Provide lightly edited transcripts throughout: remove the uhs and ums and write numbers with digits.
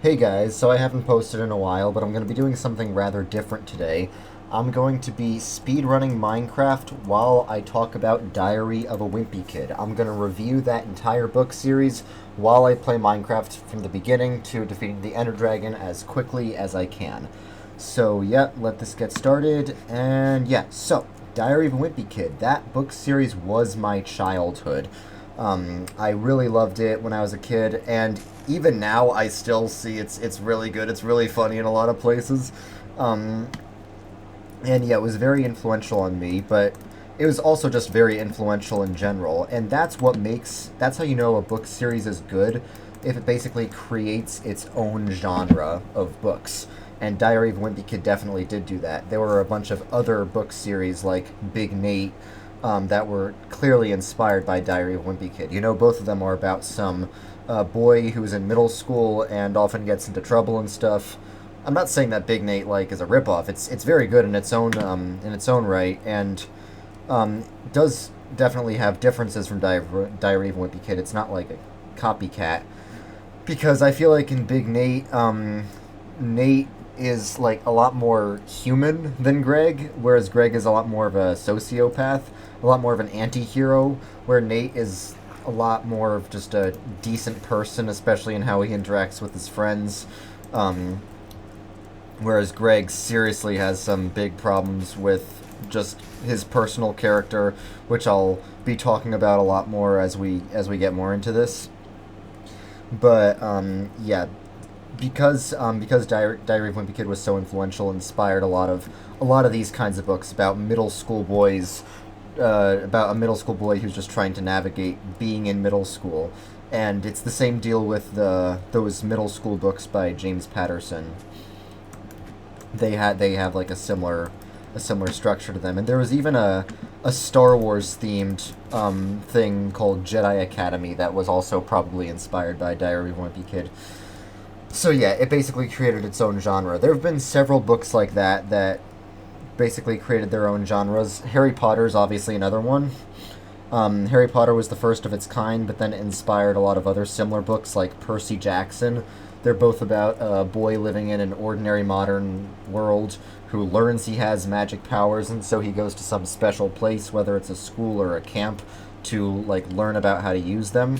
Hey guys, so I haven't posted in a while, but I'm going to be doing something rather different today. I'm going to be speedrunning Minecraft while I talk about Diary of a Wimpy Kid. I'm going to review that entire book series while I play Minecraft from the beginning to defeating the Ender Dragon as quickly as I can. So yeah, let this get started, and yeah, so Diary of a Wimpy Kid. That book series was my childhood. I really loved it when I was a kid, and even now I still see it's really good. It's really funny in a lot of places. Um, and yeah, it was very influential on me, but it was also just very influential in general. And that's how you know a book series is good, if it basically creates its own genre of books. And Diary of a Wimpy Kid definitely did do that. There were a bunch of other book series like Big Nate that were clearly inspired by Diary of a Wimpy Kid. You know, both of them are about some boy who's in middle school and often gets into trouble and stuff. I'm not saying that Big Nate is a ripoff. It's very good in its own right, and does definitely have differences from Diary of a Wimpy Kid. It's not like a copycat, because I feel like in Big Nate, Nate is like a lot more human than Greg, whereas Greg is a lot more of a sociopath, a lot more of an anti-hero, where Nate is a lot more of just a decent person, especially in how he interacts with his friends. Um, Whereas Greg seriously has some big problems with just his personal character, which I'll be talking about a lot more as we get more into this. But yeah, because Diary of Wimpy Kid was so influential, inspired a lot of these kinds of books about middle school boys, about a middle school boy who's just trying to navigate being in middle school, and it's the same deal with those middle school books by James Patterson. They have like a similar structure to them, and there was even a Star Wars themed thing called Jedi Academy that was also probably inspired by Diary of a Wimpy Kid. So yeah, it basically created its own genre. There have been several books like that basically created their own genres. Harry Potter's obviously another one. Harry Potter was the first of its kind, but then it inspired a lot of other similar books like Percy Jackson. They're both about a boy living in an ordinary modern world who learns he has magic powers, and so he goes to some special place, whether it's a school or a camp, to like learn about how to use them.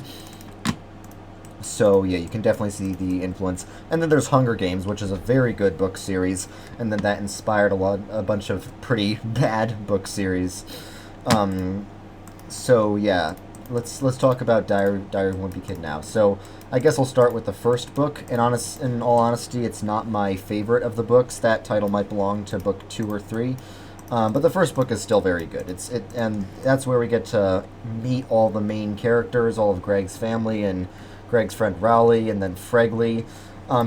So yeah, you can definitely see the influence. And then there's Hunger Games, which is a very good book series, and then that inspired a bunch of pretty bad book series. Um, so yeah, let's talk about Diary of a Wimpy Kid now. So I guess I'll start with the first book. In all honesty, it's not my favorite of the books. That title might belong to book 2 or 3. But the first book is still very good. And that's where we get to meet all the main characters, all of Greg's family, and Greg's friend Rowley, and then Fregley.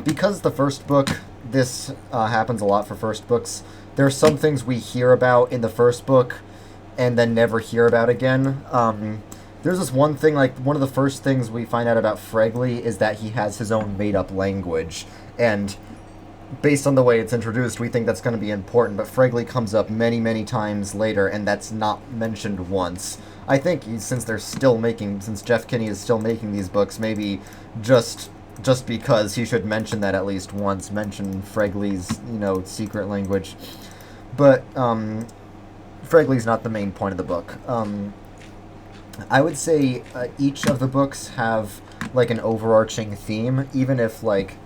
Because the first book, this happens a lot for first books. There are some things we hear about in the first book and then never hear about again. There's this one thing, like, one of the first things we find out about Fregley is that he has his own made-up language. And based on the way it's introduced, we think that's going to be important, but Fregley comes up many, many times later, and that's not mentioned once. I think since Jeff Kinney is still making these books, maybe just because he should mention that at least once, mention Fregley's, secret language. But, Fregley's not the main point of the book. I would say each of the books have, like, an overarching theme, even if, like,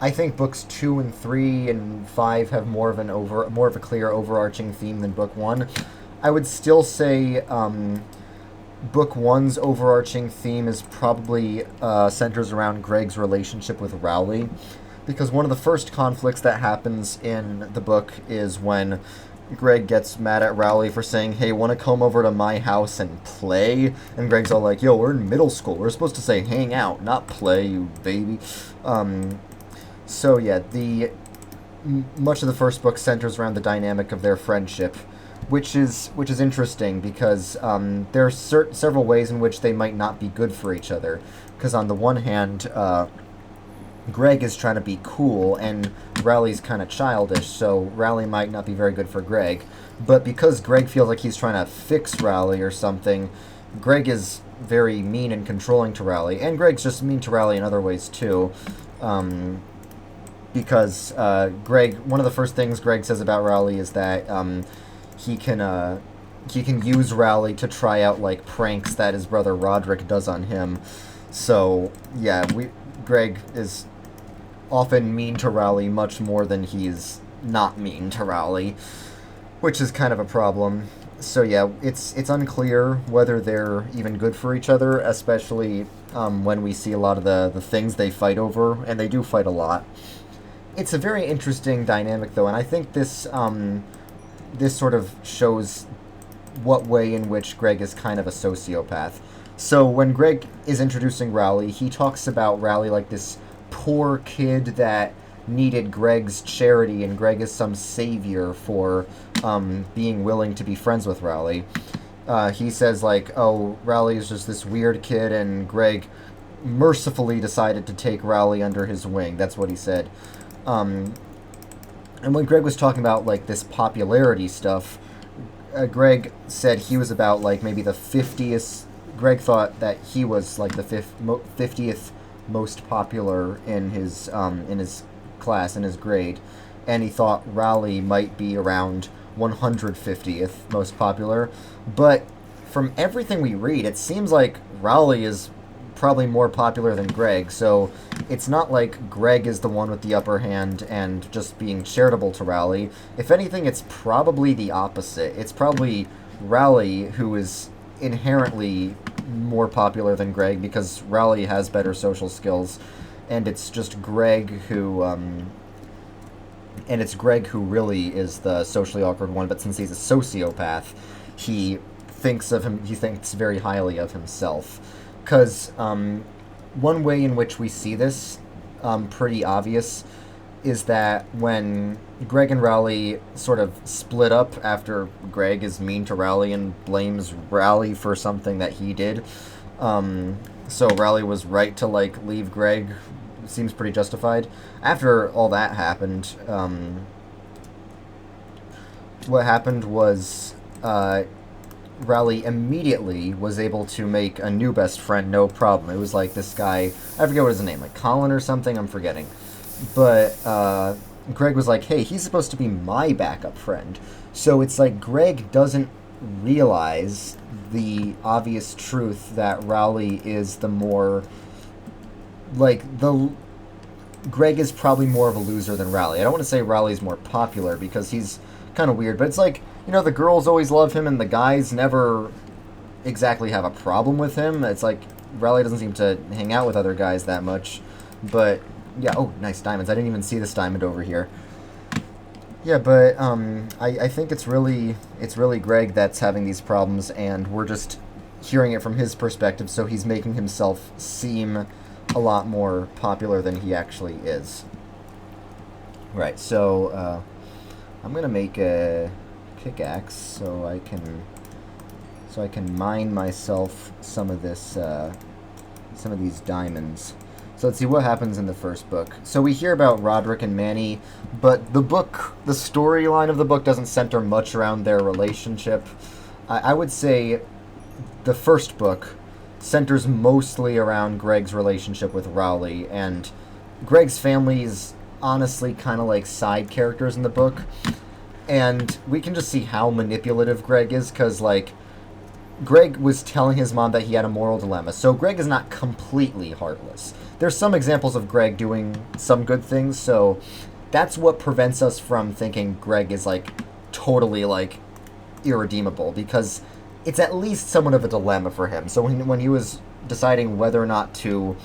I think books 2 and 3 and 5 have more of a clear overarching theme than book 1. I would still say book 1's overarching theme is probably centers around Greg's relationship with Rowley, because one of the first conflicts that happens in the book is when Greg gets mad at Rowley for saying, "Hey, want to come over to my house and play?" And Greg's all like, "Yo, we're in middle school. We're supposed to say hang out, not play, you baby." So yeah, much of the first book centers around the dynamic of their friendship, which is interesting because there are several ways in which they might not be good for each other. Because on the one hand, Greg is trying to be cool, and Rowley's kind of childish, so Rowley might not be very good for Greg. But because Greg feels like he's trying to fix Rowley or something, Greg is very mean and controlling to Rowley, and Greg's just mean to Rowley in other ways too. because Greg. One of the first things Greg says about Rowley is that he can he can use Rowley to try out like pranks that his brother Rodrick does on him. So yeah, Greg is often mean to Rowley much more than he's not mean to Rowley, which is kind of a problem. So yeah, it's unclear whether they're even good for each other, especially when we see a lot of the things they fight over, and they do fight a lot. It's a very interesting dynamic, though, and I think this sort of shows what way in which Greg is kind of a sociopath. So when Greg is introducing Rowley, he talks about Rowley like this poor kid that needed Greg's charity, and Greg is some savior for being willing to be friends with Rowley. He says, like, oh, Rowley is just this weird kid, and Greg mercifully decided to take Rowley under his wing. That's what he said. And when Greg was talking about, like, this popularity stuff, Greg said he was about, like, maybe the 50th... Greg thought that he was, like, the 50th most popular in his class, in his grade, and he thought Rowley might be around 150th most popular. But from everything we read, it seems like Rowley is probably more popular than Greg, so it's not like Greg is the one with the upper hand and just being charitable to Rowley. If anything, it's probably the opposite. It's probably Rowley who is inherently more popular than Greg because Rowley has better social skills, and it's just Greg who really is the socially awkward one. But since he's a sociopath, he thinks very highly of himself. Because one way in which we see this, pretty obvious, is that when Greg and Rowley sort of split up after Greg is mean to Rowley and blames Rowley for something that he did, so Rowley was right to, like, leave Greg, seems pretty justified. After all that happened, what happened was Rowley immediately was able to make a new best friend, no problem. It was like this guy, I forget what his name, like Colin or something, I'm forgetting. But Greg was like, hey, he's supposed to be my backup friend. So it's like Greg doesn't realize the obvious truth that Rowley is the more, like, Greg is probably more of a loser than Rowley. I don't want to say Rowley's more popular because he's kind of weird, but it's like, you know, the girls always love him and the guys never exactly have a problem with him. It's like Rowley doesn't seem to hang out with other guys that much. But yeah, oh, nice diamonds. I didn't even see this diamond over here. Yeah, but I think it's really Greg that's having these problems, and we're just hearing it from his perspective, so he's making himself seem a lot more popular than he actually is. Right, so I'm gonna make a pickaxe so I can mine myself some of these diamonds. So let's see what happens in the first book. So we hear about Rodrick and Manny, but the storyline of the book doesn't center much around their relationship. I would say the first book centers mostly around Greg's relationship with Rowley, and Greg's family is honestly kind of like side characters in the book. And we can just see how manipulative Greg is, because, like, Greg was telling his mom that he had a moral dilemma. So Greg is not completely heartless. There's some examples of Greg doing some good things, so that's what prevents us from thinking Greg is, like, totally, like, irredeemable, because it's at least somewhat of a dilemma for him. So when he was deciding whether or not to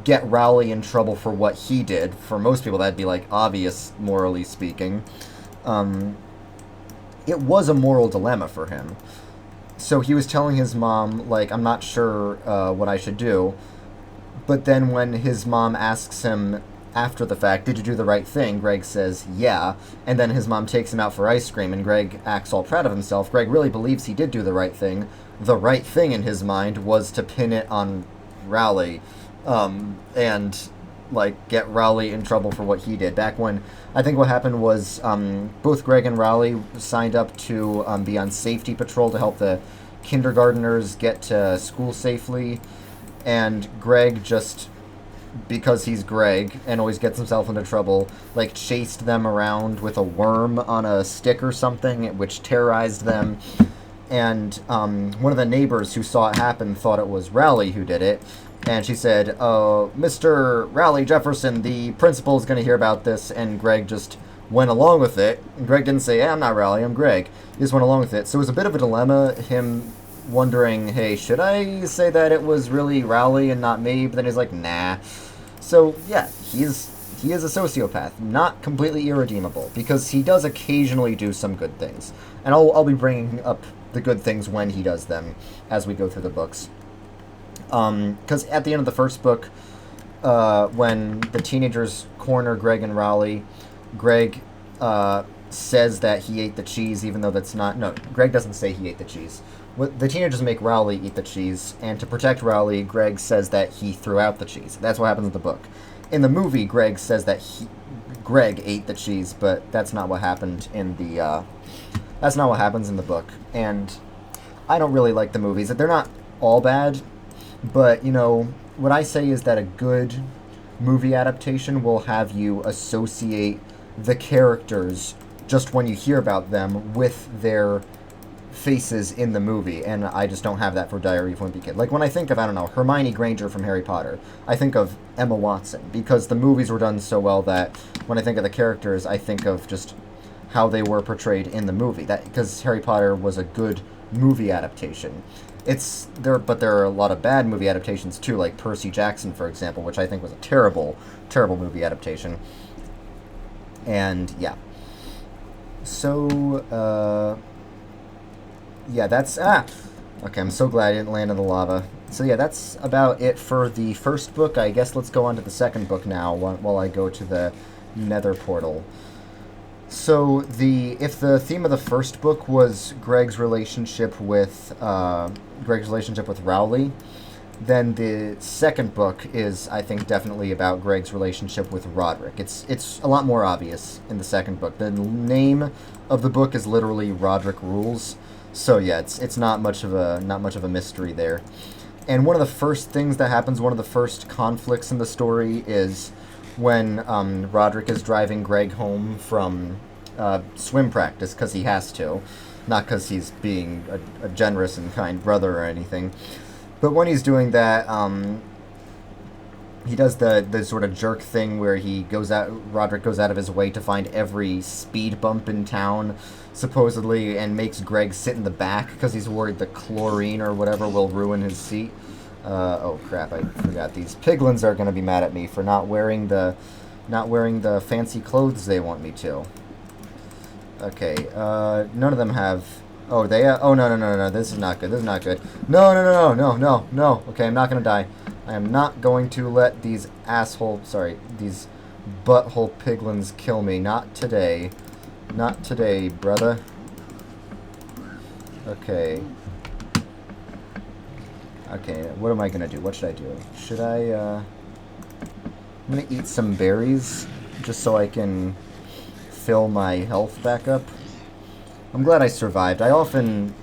get Rowley in trouble for what he did, for most people that'd be, like, obvious, morally speaking, it was a moral dilemma for him. So he was telling his mom, like, I'm not sure what I should do. But then when his mom asks him after the fact, did you do the right thing? Greg says, yeah. And then his mom takes him out for ice cream, and Greg acts all proud of himself. Greg really believes he did do the right thing. The right thing in his mind was to pin it on Rowley, and, like, get Rowley in trouble for what he did. Back when, I think what happened was, both Greg and Rowley signed up to be on safety patrol to help the kindergartners get to school safely, and Greg just because he's Greg and always gets himself into trouble, like chased them around with a worm on a stick or something, which terrorized them. And one of the neighbors who saw it happen thought it was Rowley who did it. And she said, Mr. Rowley Jefferson, the principal is going to hear about this. And Greg just went along with it. And Greg didn't say, I'm not Rowley, I'm Greg. He just went along with it. So it was a bit of a dilemma, him wondering, hey, should I say that it was really Rowley and not me? But then he's like, nah. So, yeah, he is a sociopath. Not completely irredeemable, because he does occasionally do some good things. And I'll be bringing up the good things when he does them as we go through the books. Because at the end of the first book, when the teenagers corner Greg and Rowley, Greg says that he ate the cheese, even though that's not... No, Greg doesn't say he ate the cheese. The teenagers make Rowley eat the cheese, and to protect Rowley, Greg says that he threw out the cheese. That's what happens in the book. In the movie, Greg says that Greg ate the cheese, but that's not what happened in the... That's not what happens in the book. And I don't really like the movies. They're not all bad, but, you know, what I say is that a good movie adaptation will have you associate the characters just when you hear about them with their faces in the movie, and I just don't have that for Diary of a Wimpy Kid. Like, when I think of, I don't know, Hermione Granger from Harry Potter, I think of Emma Watson, because the movies were done so well that when I think of the characters, I think of just how they were portrayed in the movie. That because Harry Potter was a good movie adaptation. But there are a lot of bad movie adaptations too, like Percy Jackson, for example, which I think was a terrible, terrible movie adaptation. And yeah. So, yeah, that's... Okay, I'm so glad I didn't land in the lava. So yeah, that's about it for the first book. I guess let's go on to the second book now, while I go to the Nether portal. So if the theme of the first book was Greg's relationship with Rowley, then the second book is, I think, definitely about Greg's relationship with Rodrick. It's a lot more obvious in the second book. The name of the book is literally Rodrick Rules. So yeah, it's not much of a mystery there. And one of the first things that happens, one of the first conflicts in the story is when Rodrick is driving Greg home from swim practice, because he has to, not because he's being a generous and kind brother or anything. But when he's doing that, he does the sort of jerk thing where Rodrick goes out of his way to find every speed bump in town, supposedly, and makes Greg sit in the back because he's worried the chlorine or whatever will ruin his seat. Oh crap, I forgot. These piglins are going to be mad at me for not wearing the fancy clothes they want me to. Okay, none of them have... Oh, no, this is not good, No, okay, I'm not gonna die. I am not going to let these these butthole piglins kill me. Not today. Not today, brother. Okay. Okay, what am I gonna do? What should I do? Should I, I'm gonna eat some berries, just so I can fill my health back up. I'm glad I survived. I often,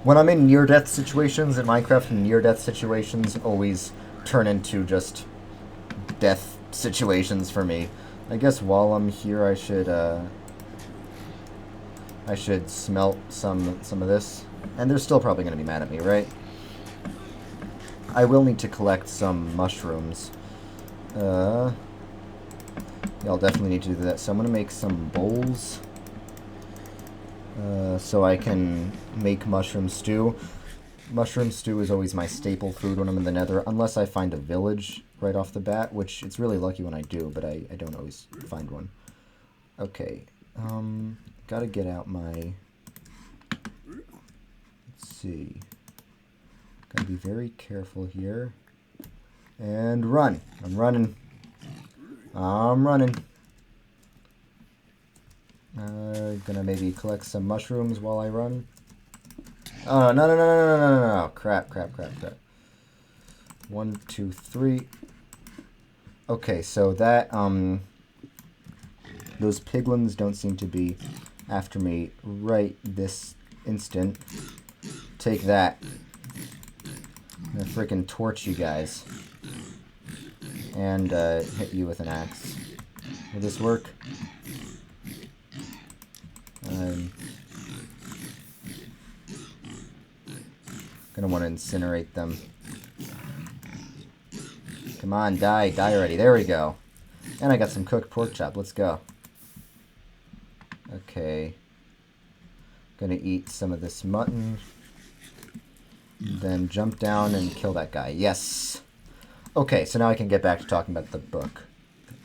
when I'm in near-death situations in Minecraft, near-death situations always turn into just death situations for me. I guess while I'm here, I should smelt some of this. And they're still probably going to be mad at me, right? I will need to collect some mushrooms. Yeah, I'll definitely need to do that. So I'm going to make some bowls. So I can make mushroom stew. Mushroom stew is always my staple food when I'm in the Nether, unless I find a village right off the bat, which it's really lucky when I do, but I don't always find one. Okay, gotta get out my... Let's see. Gotta be very careful here. And run! I'm running. I'm running. Gonna maybe collect some mushrooms while I run. Oh, no. Crap. 1, 2, 3. Okay, so that, those piglins don't seem to be after me right this instant. Take that. I'm gonna frickin' torch you guys. and hit you with an axe. Will this work? Gonna want to incinerate them. Come on, die already. There we go. And I got some cooked pork chop. Let's go. Okay. Gonna eat some of this mutton. Then jump down and kill that guy. Yes! Okay, so now I can get back to talking about the book.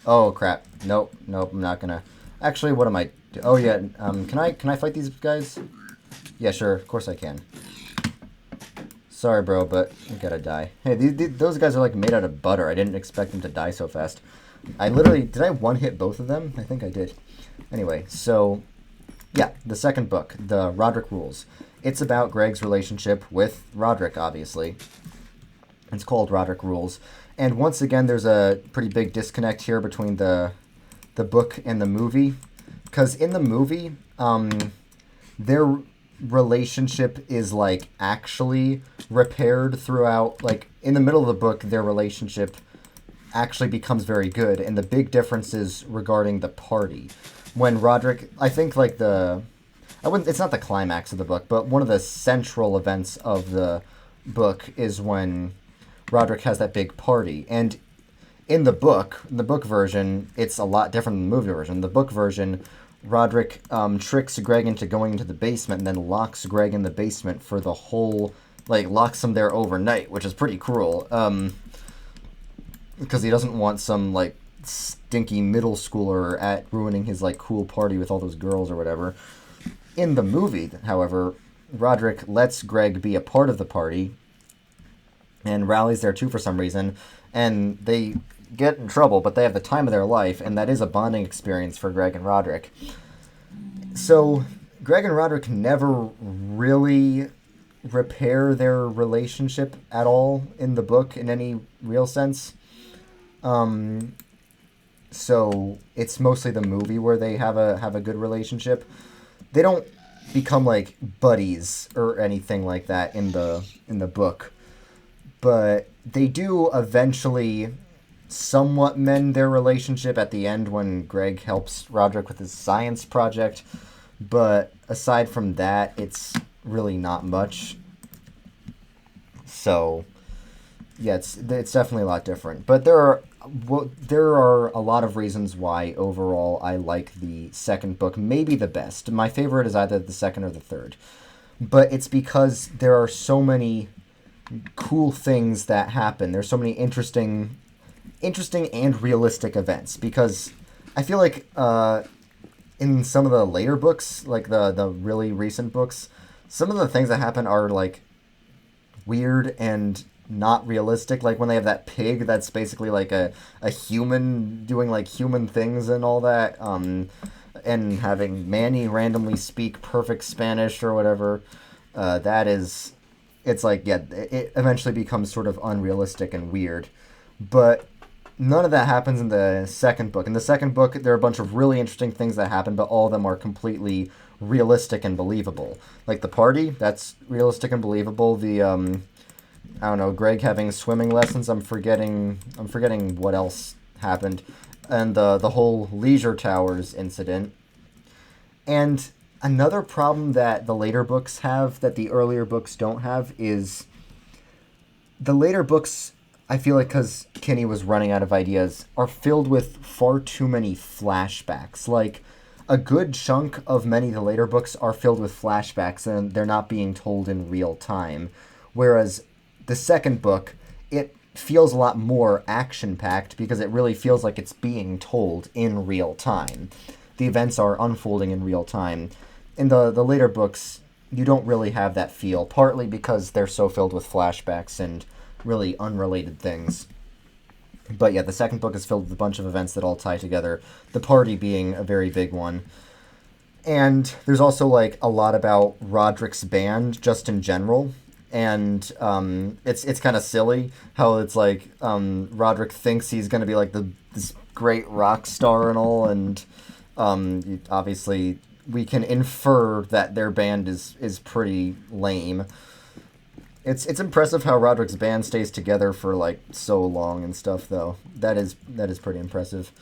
Oh, crap. Nope, I'm not gonna... Actually, what am I... Oh, yeah, can I fight these guys? Yeah, sure, of course I can. Sorry, bro, but you gotta die. Hey, those guys are, like, made out of butter. I didn't expect them to die so fast. I literally... Did I one-hit both of them? I think I did. Anyway, so... Yeah, the second book, the Rodrick Rules. It's about Greg's relationship with Rodrick, obviously. It's called Rodrick Rules. And once again, there's a pretty big disconnect here between the book and the movie. Because in the movie, their relationship is, like, actually repaired throughout. Like, in the middle of the book, their relationship actually becomes very good. And the big difference is regarding the party. When Rodrick, I think, like, it's not the climax of the book, but one of the central events of the book is when Rodrick has that big party. And in the book version, it's a lot different than the movie version. The book version, Rodrick tricks Greg into going into the basement and then locks Greg in the basement for the whole, like, locks him there overnight, which is pretty cruel. Because he doesn't want some, like, stinky middle schooler at ruining his, like, cool party with all those girls or whatever. In the movie, however, Rodrick lets Greg be a part of the party and rallies there too for some reason, and they get in trouble, but they have the time of their life, and that is a bonding experience for Greg and Rodrick. So Greg and Rodrick never really repair their relationship at all in the book in any real sense. So it's mostly the movie where they have a good relationship. They don't become, like, buddies or anything like that in the book, but they do eventually somewhat mend their relationship at the end when Greg helps Rodrick with his science project. But aside from that, it's really not much. So yeah, it's definitely a lot different. But there are a lot of reasons why overall I like the second book, maybe the best. My favorite is either the second or the third. But it's because there are so many cool things that happen. There's so many interesting and realistic events. Because I feel like in some of the later books, like the really recent books, some of the things that happen are, like, weird and not realistic. Like when they have that pig that's basically like a human doing, like, human things and all that, and having Manny randomly speak perfect Spanish or whatever. It's like, yeah, it eventually becomes sort of unrealistic and weird. But none of that happens in the second book. In the second book, there are a bunch of really interesting things that happen, but all of them are completely realistic and believable. Like the party, that's realistic and believable. The I don't know, Greg having swimming lessons. I'm forgetting what else happened, and the whole Leisure Towers incident. And another problem that the later books have that the earlier books don't have is the later books, I feel like because Kinney was running out of ideas, are filled with far too many flashbacks. Like, a good chunk of many of the later books are filled with flashbacks and they're not being told in real time. Whereas the second book, it feels a lot more action-packed because it really feels like it's being told in real time. The events are unfolding in real time. In the later books, you don't really have that feel, partly because they're so filled with flashbacks and really unrelated things. But yeah, the second book is filled with a bunch of events that all tie together, the party being a very big one. And there's also, like, a lot about Rodrick's band, just in general. And it's kind of silly how it's like Rodrick thinks he's going to be like this great rock star and all, and obviously we can infer that their band is pretty lame. It's impressive how Roderick's band stays together for like so long and stuff, though. That is pretty impressive.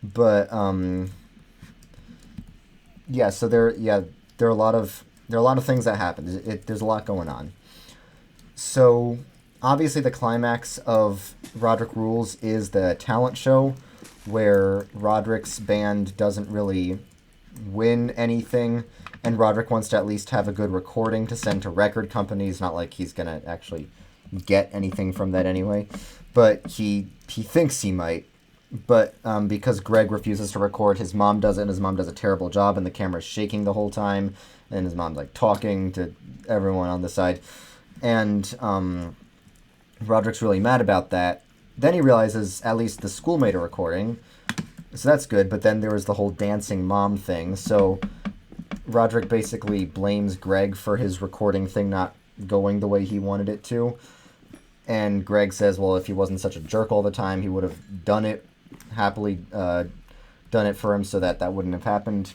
But yeah, so there are a lot of things that happen. There's a lot going on. So obviously the climax of Rodrick Rules is the talent show, where Roderick's band doesn't really win anything, and Rodrick wants to at least have a good recording to send to record companies. Not like he's gonna actually get anything from that anyway, but he thinks he might. But because Greg refuses to record, his mom does it, and his mom does a terrible job, and the camera's shaking the whole time, and his mom's like talking to everyone on the side, and Roderick's really mad about that. Then he realizes at least the school made a recording, so that's good. But then there was the whole dancing mom thing, so Rodrick basically blames Greg for his recording thing not going the way he wanted it to. And Greg says, well, if he wasn't such a jerk all the time, he would have done it happily, done it for him so that wouldn't have happened.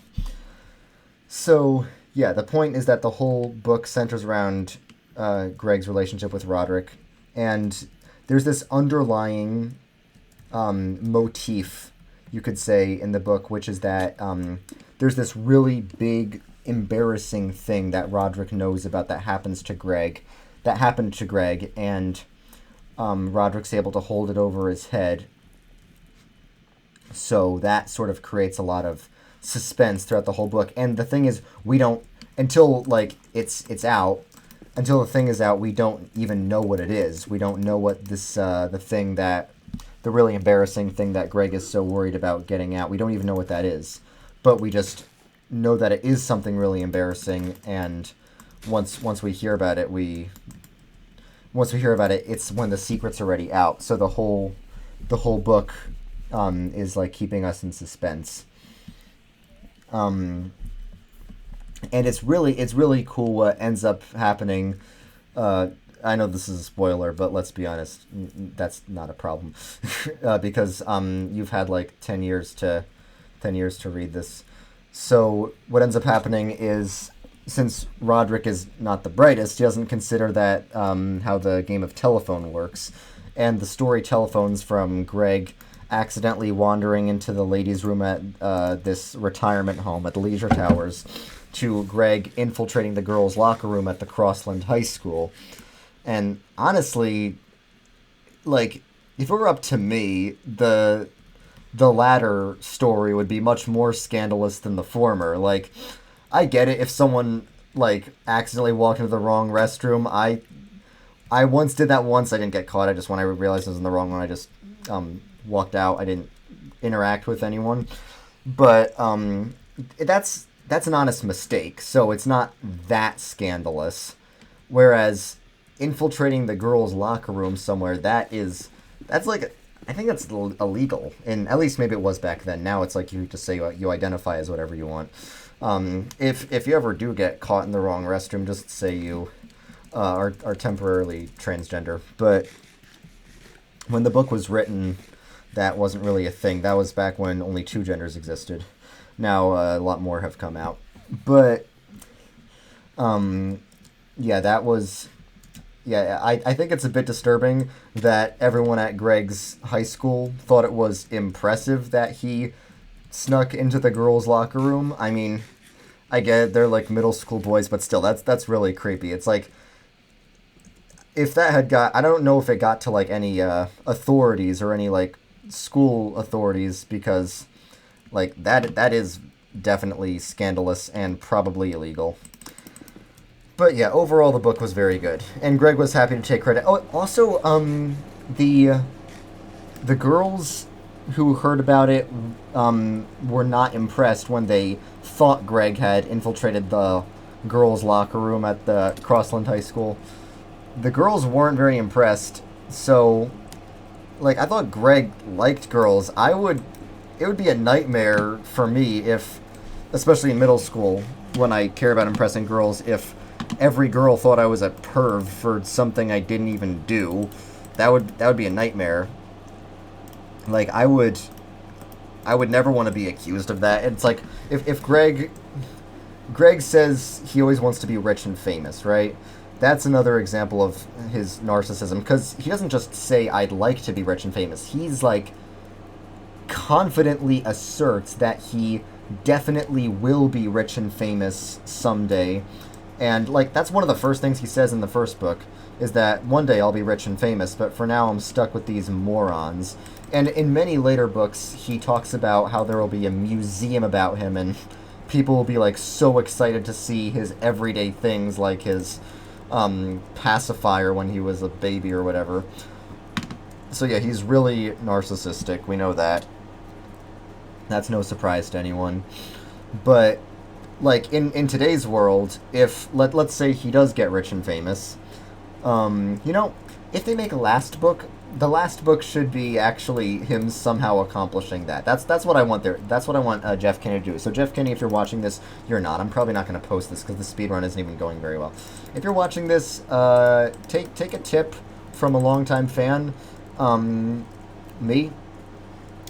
So, yeah, the point is that the whole book centers around Greg's relationship with Rodrick. And there's this underlying motif, you could say, in the book, which is that there's this really big, embarrassing thing that Rodrick knows about that happened to Greg, and Roderick's able to hold it over his head. So that sort of creates a lot of suspense throughout the whole book. And the thing is, we don't, until like it's out, until the thing is out, we don't even know what it is. We don't know what this the really embarrassing thing that Greg is so worried about getting out. We don't even know what that is, but we just know that it is something really embarrassing. And once we hear about it, it's when the secret's already out. So the whole book is like keeping us in suspense. And it's really cool what ends up happening. I know this is a spoiler, but let's be honest, that's not a problem, because you've had like 10 years to read this. So what ends up happening is, since Rodrick is not the brightest, he doesn't consider that how the game of telephone works, and the story telephones from Greg accidentally wandering into the ladies' room at this retirement home at the Leisure Towers, to Greg infiltrating the girls' locker room at the Crossland High School. And honestly, like, if it were up to me, the latter story would be much more scandalous than the former. Like, I get it if someone, like, accidentally walked into the wrong restroom. I once did that once. I didn't get caught. When I realized I was in the wrong one, I just walked out. I didn't interact with anyone. But that's an honest mistake, so it's not that scandalous. Whereas infiltrating the girls' locker room somewhere, that's like, I think that's illegal. And at least maybe it was back then. Now it's like you just say you identify as whatever you want. If you ever do get caught in the wrong restroom, just say you are temporarily transgender. But when the book was written, that wasn't really a thing. That was back when only two genders existed. Now a lot more have come out. But yeah, that was... Yeah, I think it's a bit disturbing that everyone at Greg's high school thought it was impressive that he snuck into the girls' locker room. I mean, I get it, they're like middle school boys, but still, that's really creepy. It's like, if that had I don't know if it got to like any authorities or any like school authorities, because like that is definitely scandalous and probably illegal. But yeah, overall the book was very good, and Greg was happy to take credit. Oh, also, the girls who heard about it were not impressed when they thought Greg had infiltrated the girls' locker room at the Crossland High School. The girls weren't very impressed, so, like, I thought Greg liked girls. It would be a nightmare for me if, especially in middle school, when I care about impressing girls, if every girl thought I was a perv for something I didn't even do. That would be a nightmare. Like, I would never want to be accused of that. It's like, if Greg says he always wants to be rich and famous, right? that's another example of his narcissism, because he doesn't just say, I'd like to be rich and famous. He's, like, confidently asserts that he definitely will be rich and famous someday. And, like, that's one of the first things he says in the first book, is that one day I'll be rich and famous, but for now I'm stuck with these morons. And in many later books, he talks about how there will be a museum about him, and people will be, like, so excited to see his everyday things, like his pacifier when he was a baby or whatever. So yeah, he's really narcissistic, we know that. That's no surprise to anyone. But, like, in today's world, if, let's say he does get rich and famous, you know, if they make a last book, the last book should be actually him somehow accomplishing that. That's what I want there. That's what I want Jeff Kinney to do. So Jeff Kinney, if you're watching this, you're not. I'm probably not going to post this because the speedrun isn't even going very well. If you're watching this, take a tip from a longtime fan, me.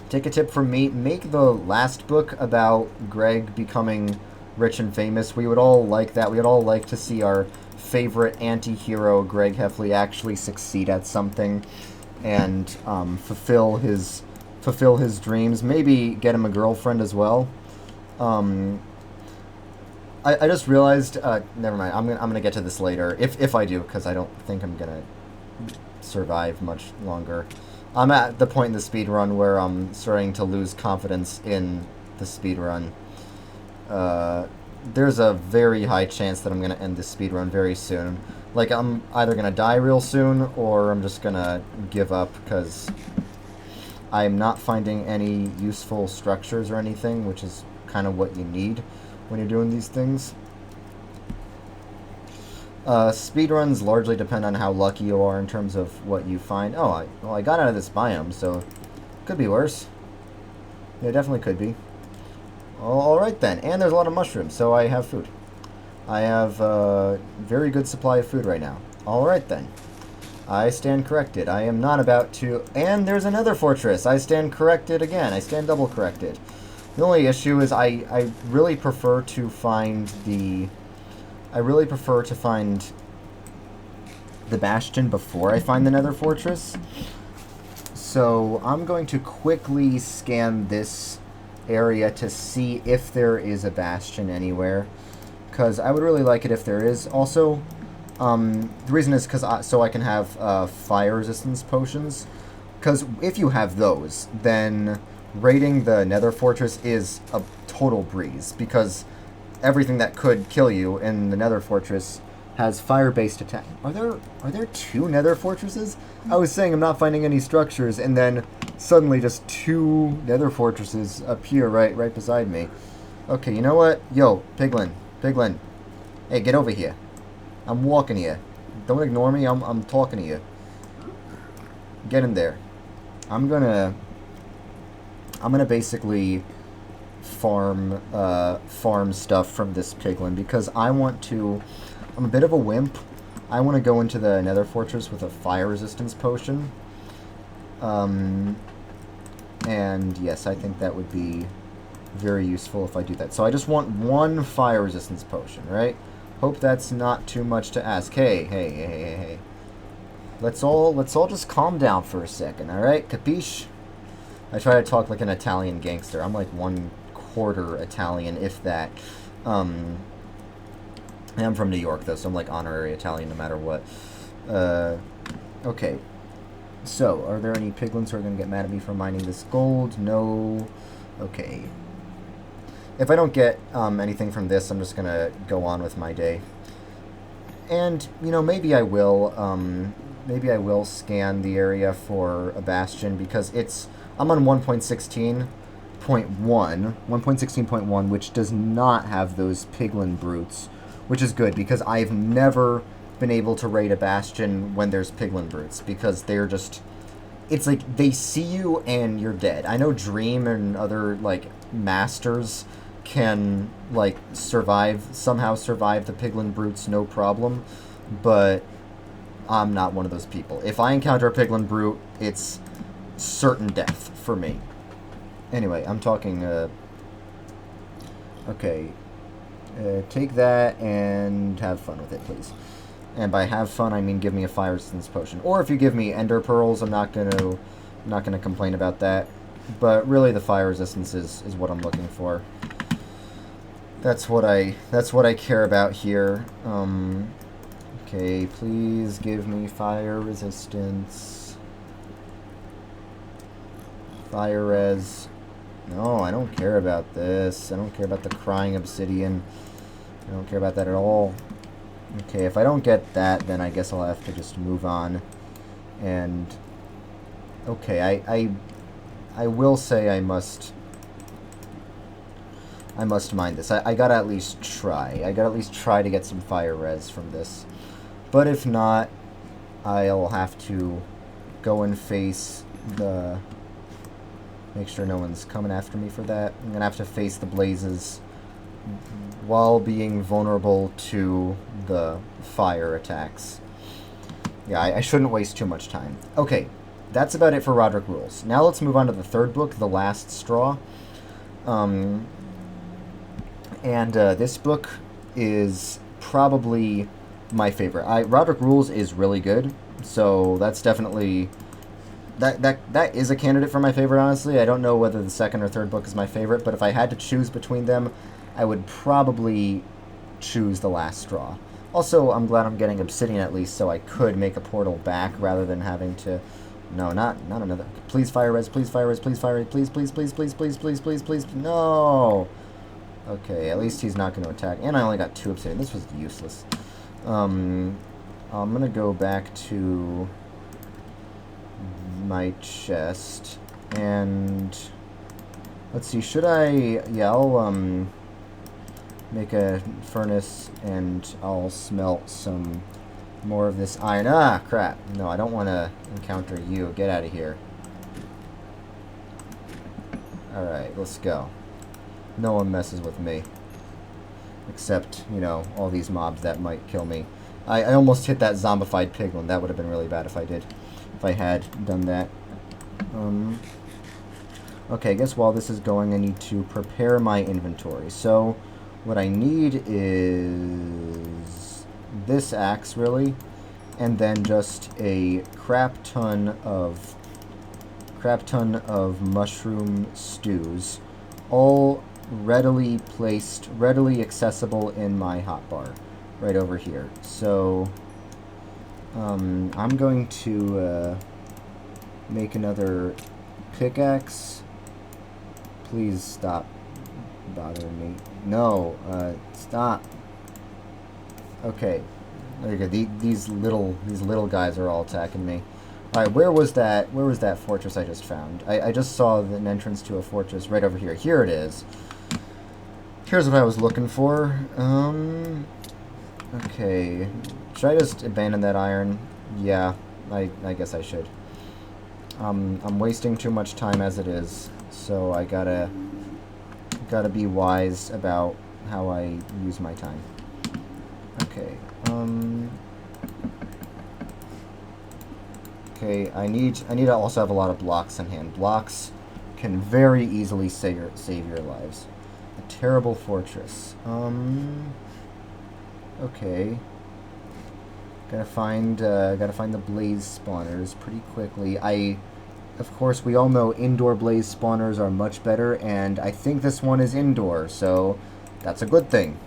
Take a tip from me. Make the last book about Greg becoming rich and famous. We would all like that. We would all like to see our favorite anti-hero, Greg Heffley, actually succeed at something and fulfill his dreams. Maybe get him a girlfriend as well. I just realized. Never mind. I'm gonna get to this later if I do, because I don't think I'm gonna survive much longer. I'm at the point in the speedrun where I'm starting to lose confidence in the speedrun. There's a very high chance that I'm going to end this speedrun very soon. Like, I'm either going to die real soon, or I'm just going to give up, because I'm not finding any useful structures or anything, which is kind of what you need when you're doing these things. Speedruns largely depend on how lucky you are in terms of what you find. Oh, well, I got out of this biome, so could be worse. Yeah, definitely could be. Alright then, and there's a lot of mushrooms, so I have food. I have a very good supply of food right now. Alright then. I stand corrected. I am not about to... And there's another fortress! I stand corrected again. I stand double corrected. The only issue is I really prefer to find the... I really prefer to find the bastion before I find the nether fortress. So I'm going to quickly scan this area to see if there is a bastion anywhere, because I would really like it if there is. Also, the reason is because so I can have fire resistance potions, because if you have those, then raiding the nether fortress is a total breeze, because everything that could kill you in the nether fortress has fire-based attack. Are there two nether fortresses? I was saying I'm not finding any structures, and then suddenly just two nether fortresses appear right beside me. Okay, you know what? Yo, Piglin. Hey, get over here. I'm walking here. Don't ignore me, I'm talking to you. Get in there. I'm gonna basically farm stuff from this piglin, because I'm a bit of a wimp. I want to go into the nether fortress with a fire resistance potion. And yes, I think that would be very useful if I do that. So I just want one fire resistance potion, right? Hope that's not too much to ask. Hey. Let's all just calm down for a second, alright? Capiche? I try to talk like an Italian gangster. I'm like 1/4 Italian, if that. I'm from New York, though, so I'm like honorary Italian no matter what. Okay. So, are there any piglins who are going to get mad at me for mining this gold? No. Okay. If I don't get anything from this, I'm just going to go on with my day. And, you know, maybe I will scan the area for a bastion, because I'm on 1.16.1, which does not have those piglin brutes, which is good, because I've never been able to raid a bastion when there's piglin brutes, because they're just... It's like, they see you and you're dead. I know Dream and other, like, masters can, like, somehow survive the piglin brutes, no problem, but I'm not one of those people. If I encounter a piglin brute, it's certain death for me. Anyway, I'm talking, okay. Take that and have fun with it, please. And by have fun, I mean give me a fire resistance potion. Or if you give me ender pearls, I'm not gonna complain about that. But really, the fire resistance is what I'm looking for. That's what I care about here. Okay, please give me fire resistance. Fire res. No, I don't care about this. I don't care about the crying obsidian. I don't care about that at all. Okay, if I don't get that, then I guess I'll have to just move on. And okay, I will say I must mind this. I gotta at least try. I gotta at least try to get some fire res from this. But if not, I'll have to go and face the... Make sure no one's coming after me for that. I'm gonna have to face the blazes while being vulnerable to the fire attacks. Yeah, I shouldn't waste too much time. Okay, that's about it for Rodrick Rules. Now let's move on to the third book, The Last Straw. This book is probably my favorite. Rodrick Rules is really good, so that's definitely... That is a candidate for my favorite, honestly. I don't know whether the second or third book is my favorite, but if I had to choose between them, I would probably choose The Last Straw. Also, I'm glad I'm getting obsidian at least, so I could make a portal back rather than having to... No, not another... Please fire res, please fire res, please fire res, please, please, please, please, please, please, please, please, no! Okay, at least he's not going to attack. And I only got 2 obsidian. This was useless. I'm going to go back to my chest. And let's see, should I... Yeah, I'll make a furnace and I'll smelt some more of this iron. Ah, crap. No, I don't want to encounter you. Get out of here. Alright, let's go. No one messes with me. Except, you know, all these mobs that might kill me. I almost hit that zombified piglin. That would have been really bad if I did. If I had done that. Okay, I guess while this is going, I need to prepare my inventory. So, what I need is this axe, really. And then just a crap ton of mushroom stews. All readily placed, readily accessible in my hotbar, right over here. So, I'm going to make another pickaxe. Please stop bothering me. No, stop. Okay, there you go. These little guys are all attacking me. All right, where was that fortress I just found? I just saw an entrance to a fortress right over here. Here it is. Here's what I was looking for. Okay. Should I just abandon that iron? Yeah, I guess I should. I'm wasting too much time as it is, so I gotta be wise about how I use my time. Okay. Okay, I need to also have a lot of blocks in hand. Blocks can very easily save your lives. A terrible fortress. Okay. Gotta find the blaze spawners pretty quickly. Of course, we all know indoor blaze spawners are much better, and I think this one is indoor, so that's a good thing.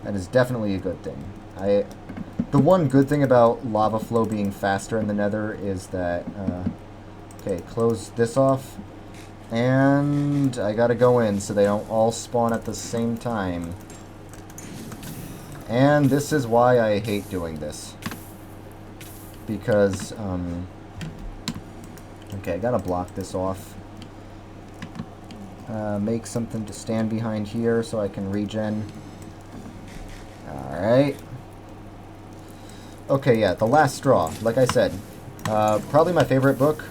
That is definitely a good thing. The one good thing about lava flow being faster in the Nether is that, okay, close this off, and I gotta go in so they don't all spawn at the same time. And this is why I hate doing this. Because, okay, I gotta block this off. Make something to stand behind here so I can regen. Alright. Okay, yeah, The Last Straw. Like I said, probably my favorite book.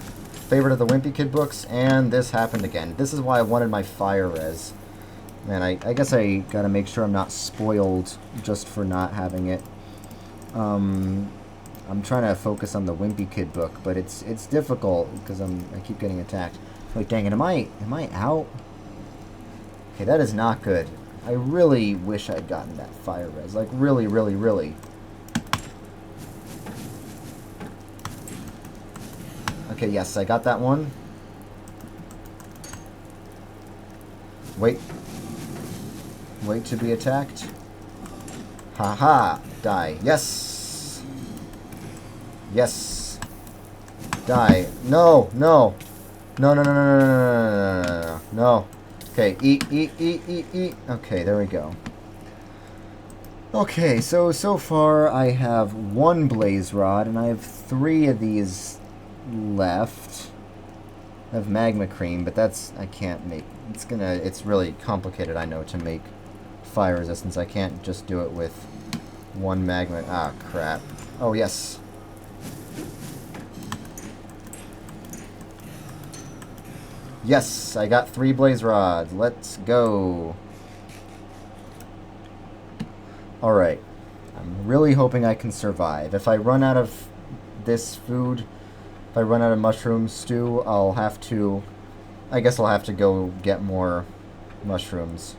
Favorite of the Wimpy Kid books, and this happened again. This is why I wanted my fire res. Man, I guess I gotta make sure I'm not spoiled just for not having it. I'm trying to focus on the Wimpy Kid book, but it's difficult because I keep getting attacked. Like, dang it, am I out? Okay, that is not good. I really wish I'd gotten that fire res. Like, really, really, really. Okay, yes, I got that one. Wait. Wait to be attacked. Haha. Die. Yes. Yes. Die. No, no. No, no, no, no, no, no, no, no, no, no. Okay, eat, eat, eat, eat, eat. Okay, there we go. Okay, so far I have 1 blaze rod, and I have 3 of these left. I have magma cream, but that's, I can't make, it's really complicated, I know, to make fire resistance. I can't just do it with 1 magma, ah, crap. Oh, yes. Yes, I got 3 blaze rods. Let's go. Alright. I'm really hoping I can survive. If I run out of this food, if I run out of mushroom stew, I'll have to... I guess I'll have to go get more mushrooms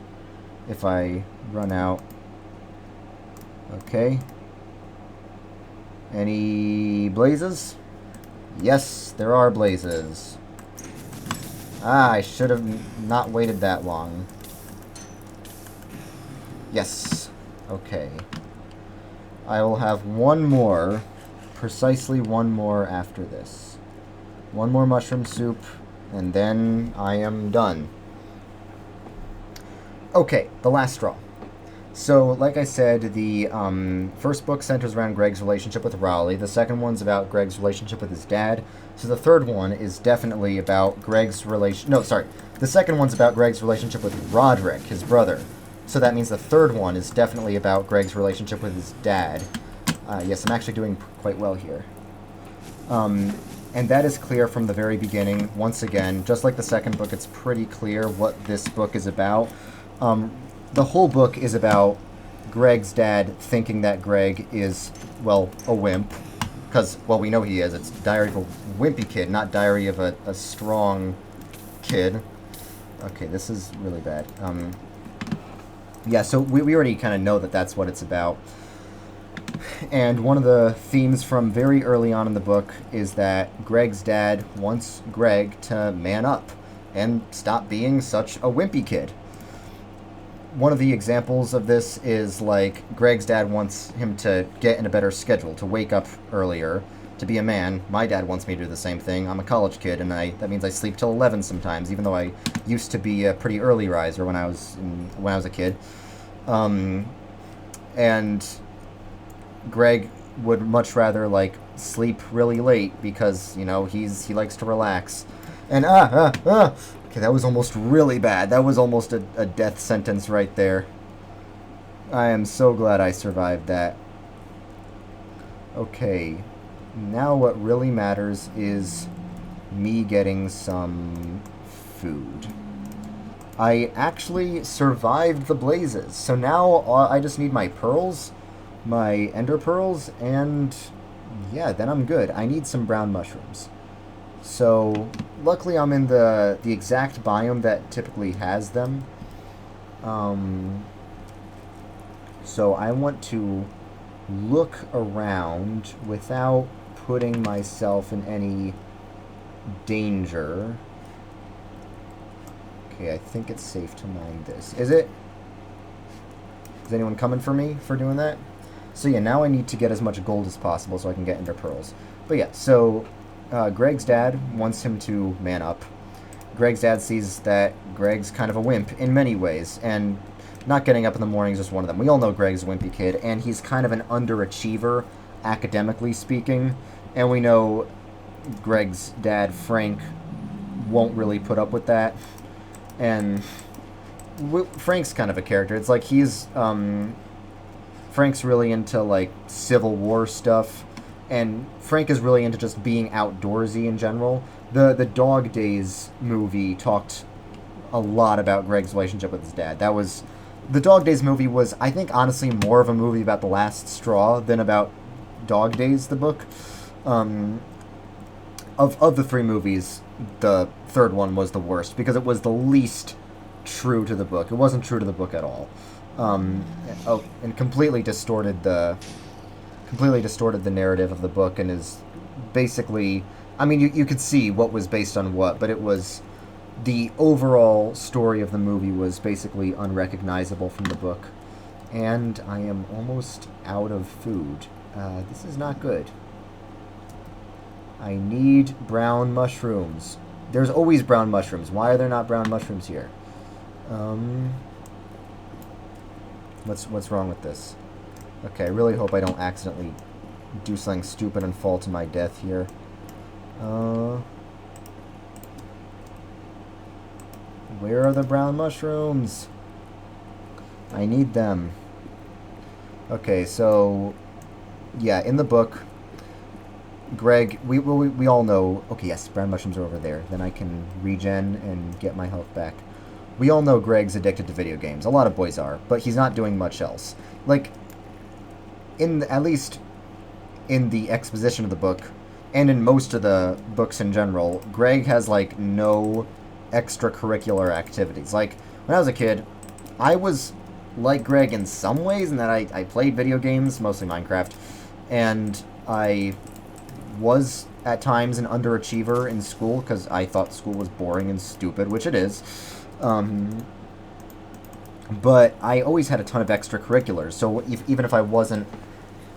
if I run out. Okay. Any blazes? Yes, there are blazes. Ah, I should have not waited that long. Yes. Okay. I will have 1 more, precisely 1 more after this. 1 more mushroom soup, and then I am done. Okay, the last straw. So, like I said, the first book centers around Greg's relationship with Raleigh. The second one's about Greg's relationship with his dad. So the third one is definitely about Greg's relation... No, sorry. The second one's about Greg's relationship with Rodrick, his brother. So that means the third one is definitely about Greg's relationship with his dad. Yes, I'm actually doing quite well here. And that is clear from the very beginning. Once again, just like the second book, it's pretty clear what this book is about. The whole book is about Greg's dad thinking that Greg is, well, a wimp. Because, well, we know he is. It's Diary of a Wimpy Kid, not Diary of a strong kid. Okay, this is really bad. Yeah, so we already kind of know that that's what it's about. And one of the themes from very early on in the book is that Greg's dad wants Greg to man up and stop being such a wimpy kid. One of the examples of this is, like, Greg's dad wants him to get in a better schedule, to wake up earlier, to be a man. My dad wants me to do the same thing. I'm a college kid, and that means I sleep till 11 sometimes, even though I used to be a pretty early riser when I was a kid. And Greg would much rather, like, sleep really late because, you know, he likes to relax. And okay, that was almost really bad. That was almost a death sentence right there. I am so glad I survived that. Okay, now what really matters is me getting some food. I actually survived the blazes, so now I just need my pearls, my ender pearls, and yeah, then I'm good. I need some brown mushrooms. So, luckily I'm in the exact biome that typically has them. So I want to look around without putting myself in any danger. Okay, I think it's safe to mine this. Is it? Is anyone coming for me for doing that? So yeah, now I need to get as much gold as possible so I can get ender pearls. But yeah, so... Greg's dad wants him to man up. Greg's dad sees that Greg's kind of a wimp in many ways, and not getting up in the morning is just one of them. We all know Greg's a wimpy kid, and he's kind of an underachiever, academically speaking, and we know Greg's dad, Frank, won't really put up with that, and Frank's kind of a character. It's like Frank's really into, like, Civil War stuff, and Frank is really into just being outdoorsy in general. The Dog Days movie talked a lot about Greg's relationship with his dad. The Dog Days movie was, I think, honestly, more of a movie about the last straw than about Dog Days, the book. Of the 3 movies, the third one was the worst, because it was the least true to the book. It wasn't true to the book at all. And completely distorted the narrative of the book, and is basically I mean, you could see what was based on what, but it was the overall story of the movie was basically unrecognizable from the book. And I am almost out of food. This is not good. I need brown mushrooms. There's always brown mushrooms. Why are there not brown mushrooms here? What's wrong with this? Okay, I really hope I don't accidentally do something stupid and fall to my death here. Where are the brown mushrooms? I need them. Okay, so yeah, in the book, Greg, we all know. Okay, yes, brown mushrooms are over there. Then I can regen and get my health back. We all know Greg's addicted to video games. A lot of boys are, but he's not doing much else. Like, at least in the exposition of the book, and in most of the books in general, Greg has, like, no extracurricular activities. Like, when I was a kid, I was like Greg in some ways, in that I played video games, mostly Minecraft, and I was, at times, an underachiever in school, because I thought school was boring and stupid, which it is. But I always had a ton of extracurriculars, so even if I wasn't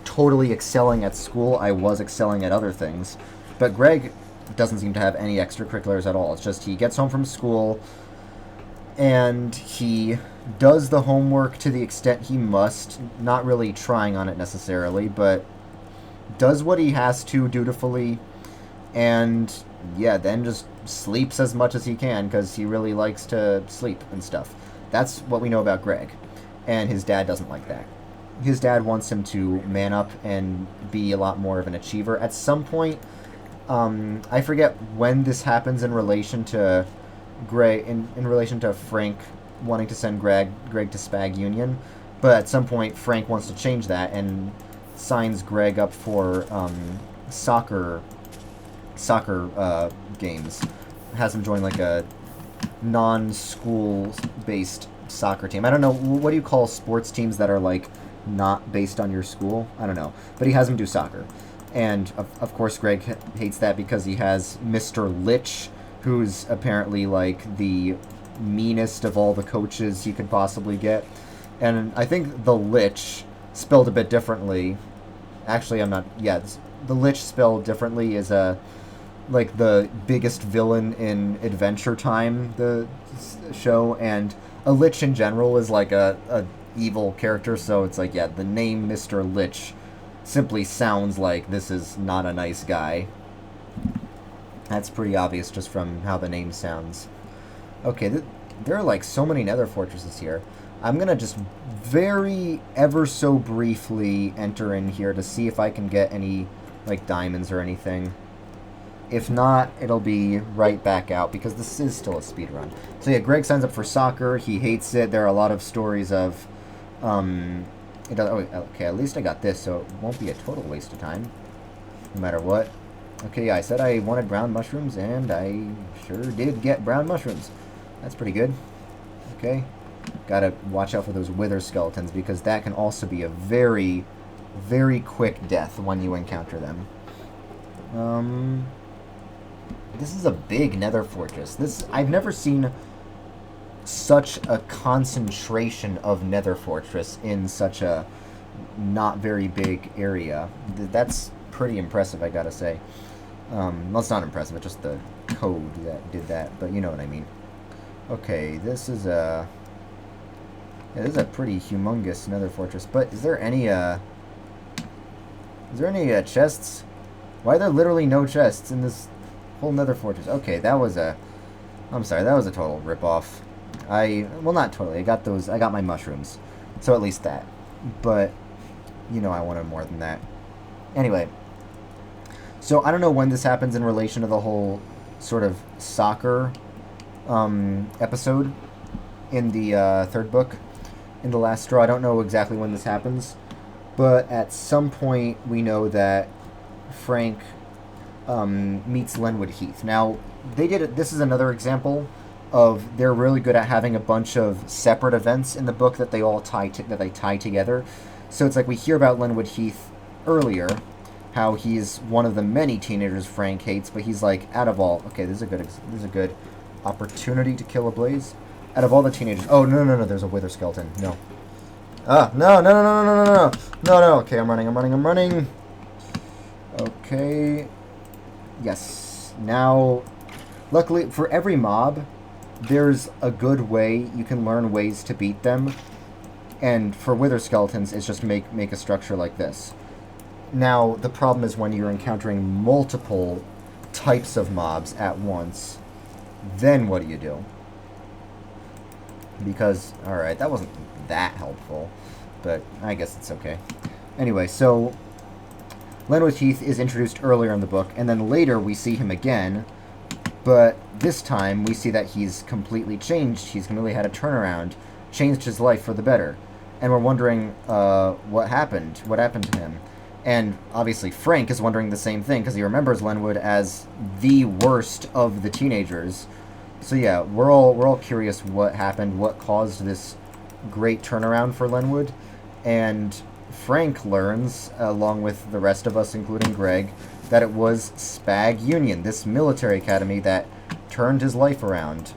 totally excelling at school, I was excelling at other things. But Greg doesn't seem to have any extracurriculars at all. It's just he gets home from school, and he does the homework to the extent he must, not really trying on it necessarily, but does what he has to dutifully, and yeah, then just sleeps as much as he can, because he really likes to sleep and stuff. That's what we know about Greg, and his dad doesn't like that. His dad wants him to man up and be a lot more of an achiever. At some point, I forget when this happens in relation to Greg, in relation to Frank wanting to send Greg to Spag Union, but at some point Frank wants to change that and signs Greg up for soccer games. Has him join like a non-school based soccer team. I don't know, what do you call sports teams that are like not based on your school? I don't know, but he has him do soccer, and of course Greg hates that because he has Mr. Lich, who's apparently like the meanest of all the coaches you could possibly get. And I think the Lich, spelled a bit differently, actually I'm not, yeah, the Lich spelled differently is like the biggest villain in Adventure Time, the show, and a Lich in general is like a evil character, so it's like, yeah, the name Mr. Lich simply sounds like this is not a nice guy. That's pretty obvious just from how the name sounds. Okay, there are like so many nether fortresses here. I'm gonna just very ever so briefly enter in here to see if I can get any like diamonds or anything. If not, it'll be right back out, because this is still a speedrun. So yeah, Greg signs up for soccer. He hates it. There are a lot of stories of okay, at least I got this, so it won't be a total waste of time, no matter what. Okay, yeah, I said I wanted brown mushrooms, and I sure did get brown mushrooms. That's pretty good. Okay, gotta watch out for those wither skeletons, because that can also be a very, very quick death when you encounter them. This is a big nether fortress. I've never seen such a concentration of nether fortress in such a not very big area. That's pretty impressive, I gotta say. Well, it's not impressive, it's just the code that did that, but you know what I mean. Okay, this is a pretty humongous nether fortress, but is there any chests? Why are there literally no chests in this whole nether fortress? Okay, I'm sorry, that was a total ripoff. Well, not totally, I got my mushrooms, so at least that, but, you know, I wanted more than that. Anyway, so I don't know when this happens in relation to the whole sort of soccer episode in the third book, in The Last Straw. I don't know exactly when this happens, but at some point we know that Frank meets Linwood Heath. Now, this is another example of they're really good at having a bunch of separate events in the book that they all tie together. So it's like we hear about Linwood Heath earlier, how he's one of the many teenagers Frank hates, but he's like, out of all... Okay, this is a good opportunity to kill a blaze. Out of all the teenagers... Oh, no, there's a wither skeleton. No. Ah, no. Okay, I'm running. Okay. Yes. Now, luckily, for every mob, there's a good way you can learn ways to beat them. And for wither skeletons, it's just make a structure like this. Now, the problem is when you're encountering multiple types of mobs at once, then what do you do? Because, alright, that wasn't that helpful, but I guess it's okay. Anyway, so Len with Teeth is introduced earlier in the book, and then later we see him again, but this time we see that he's completely changed. He's completely had a turnaround, changed his life for the better. And we're wondering what happened to him. And obviously Frank is wondering the same thing, because he remembers Lenwood as the worst of the teenagers. So yeah, we're all curious what happened, what caused this great turnaround for Lenwood. And Frank learns, along with the rest of us, including Greg, that it was Spag Union, this military academy that turned his life around.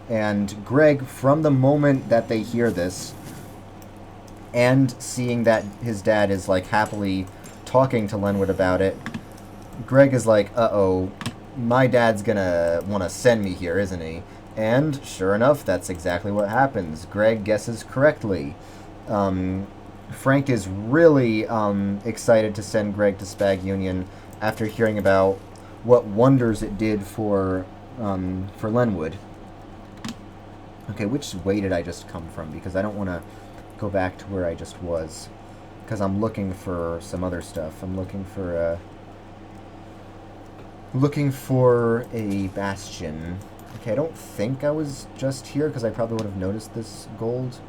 And Greg, from the moment that they hear this, and seeing that his dad is, like, happily talking to Lenwood about it, Greg is like, uh-oh, my dad's gonna want to send me here, isn't he? And, sure enough, that's exactly what happens. Greg guesses correctly. Frank is really excited to send Greg to Spag Union after hearing about what wonders it did for Lenwood. Okay, which way did I just come from? Because I don't want to go back to where I just was, because I'm looking for some other stuff. I'm looking for a bastion. Okay, I don't think I was just here, because I probably would have noticed this gold.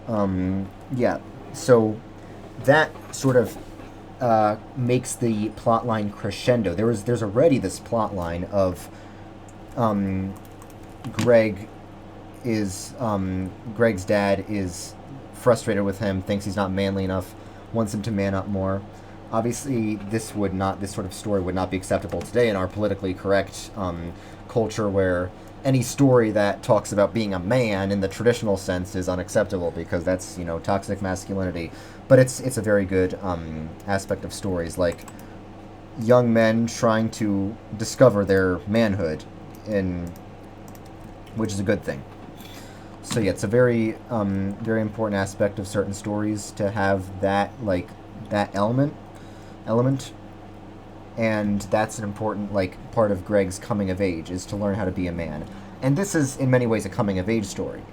Yeah, so that sort of makes the plotline crescendo. There's already this plotline of Greg's dad is frustrated with him, thinks he's not manly enough, wants him to man up more. Obviously, this sort of story would not be acceptable today in our politically correct culture, where any story that talks about being a man in the traditional sense is unacceptable, because that's, toxic masculinity. But it's a very good aspect of stories, like young men trying to discover their manhood, which is a good thing. So yeah, it's a very very important aspect of certain stories to have that element, and that's an important part of Greg's coming of age, is to learn how to be a man. And this is in many ways a coming of age story.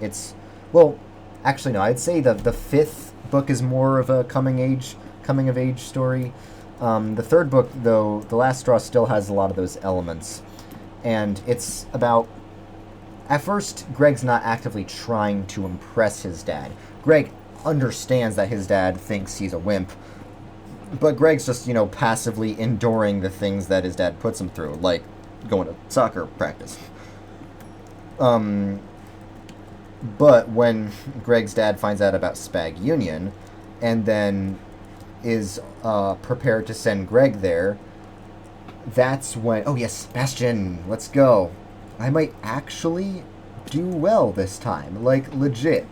Actually no, I'd say the fifth book is more of a coming of age story. The third book, though, The Last Straw, still has a lot of those elements, and it's about... At first, Greg's not actively trying to impress his dad. Greg understands that his dad thinks he's a wimp, but Greg's just, passively enduring the things that his dad puts him through, like going to soccer practice. But when Greg's dad finds out about Spag Union, and then is prepared to send Greg there, that's when... Oh yes, Bastion, let's go. I might actually do well this time, legit.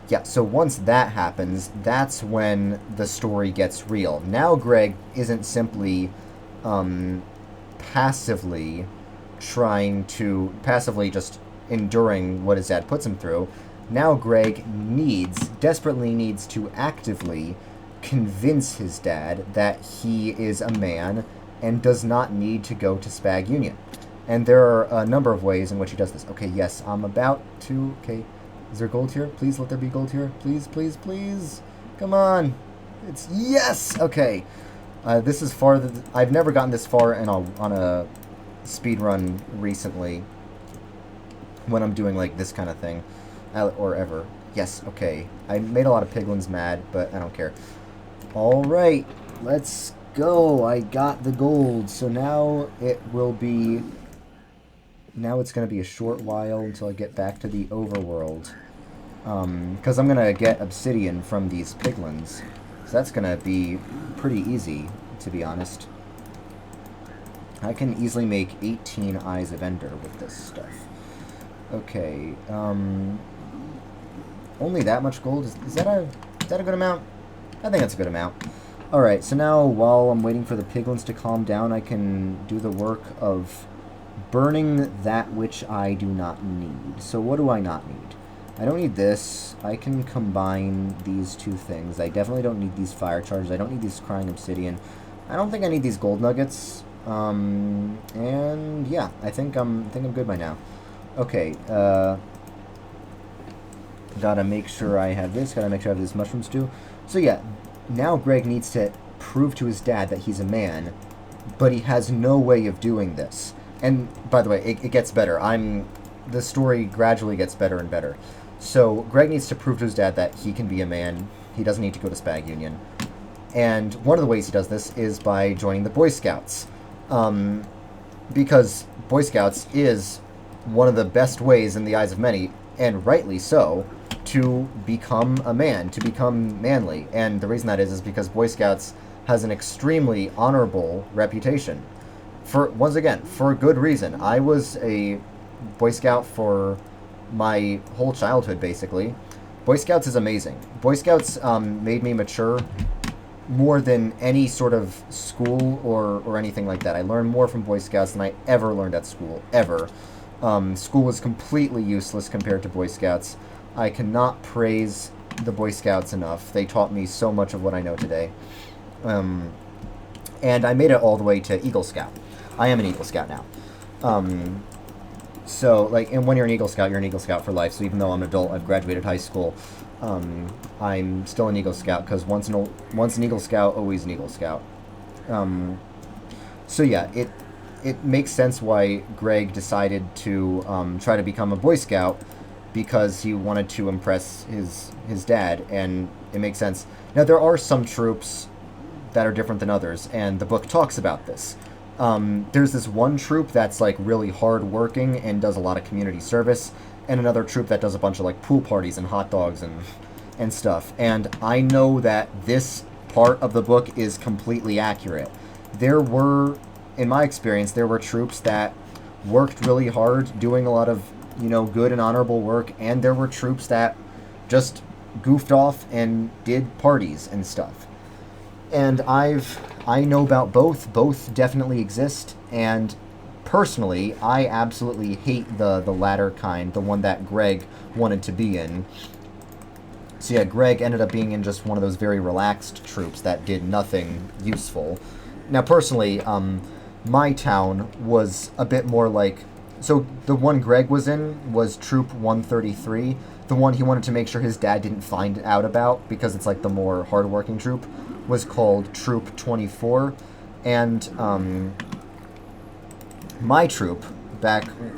Yeah, so once that happens, that's when the story gets real. Now Greg isn't simply passively just enduring what his dad puts him through. Now Greg desperately needs to actively convince his dad that he is a man and does not need to go to Spag Union. And there are a number of ways in which he does this. Okay, yes, I'm about to... Okay, is there gold here? Please let there be gold here. Please, please, please. Come on. It's... Yes! Okay. This is farther... I've never gotten this far on a speed run recently, when I'm doing, this kind of thing. Or ever. Yes, okay. I made a lot of piglins mad, but I don't care. Alright, let's go. I got the gold. So now it will be... Now it's going to be a short while until I get back to the overworld. Because I'm going to get obsidian from these piglins. So that's gonna be pretty easy, to be honest. I can easily make 18 Eyes of Ender with this stuff. Okay, only that much gold? Is that a good amount? I think that's a good amount. Alright, so now while I'm waiting for the piglins to calm down, I can do the work of burning that which I do not need. So what do I not need? I don't need this. I can combine these two things. I definitely don't need these fire charges. I don't need these crying obsidian. I don't think I need these gold nuggets. And yeah, I think I'm good by now. Okay, gotta make sure I have this, gotta make sure I have this mushroom stew. So yeah, now Greg needs to prove to his dad that he's a man, but he has no way of doing this. And, by the way, it gets better. The story gradually gets better and better. So, Greg needs to prove to his dad that he can be a man. He doesn't need to go to Spag Union. And one of the ways he does this is by joining the Boy Scouts. Because Boy Scouts is one of the best ways in the eyes of many, and rightly so, to become a man, to become manly. And the reason that is because Boy Scouts has an extremely honorable reputation. Once again, for a good reason. I was a Boy Scout for my whole childhood, basically. Boy Scouts is amazing. Boy Scouts made me mature more than any sort of school or anything like that. I learned more from Boy Scouts than I ever learned at school, ever. School was completely useless compared to Boy Scouts. I cannot praise the Boy Scouts enough. They taught me so much of what I know today. And I made it all the way to Eagle Scout. I am an Eagle Scout now. So, like, and when you're an Eagle Scout for life. So even though I'm an adult, I've graduated high school, I'm still an Eagle Scout, because once an Eagle Scout, always an Eagle Scout. So yeah, it makes sense why Greg decided to try to become a Boy Scout, because he wanted to impress his dad, and it makes sense. Now, there are some troops that are different than others, and the book talks about this. There's this one troop that's, like, really hard-working and does a lot of community service, and another troop that does a bunch of, like, pool parties and hot dogs and stuff. And I know that this part of the book is completely accurate. There were, in my experience, there were troops that worked really hard, doing a lot of, good and honorable work, and there were troops that just goofed off and did parties and stuff. And I know about both. Both definitely exist, and personally, I absolutely hate the latter kind, the one that Greg wanted to be in. So yeah, Greg ended up being in just one of those very relaxed troops that did nothing useful. Now, personally, my town was a bit more like... So, the one Greg was in was Troop 133, the one he wanted to make sure his dad didn't find out about, because it's like the more hardworking troop, was called Troop 24, and my troop, back in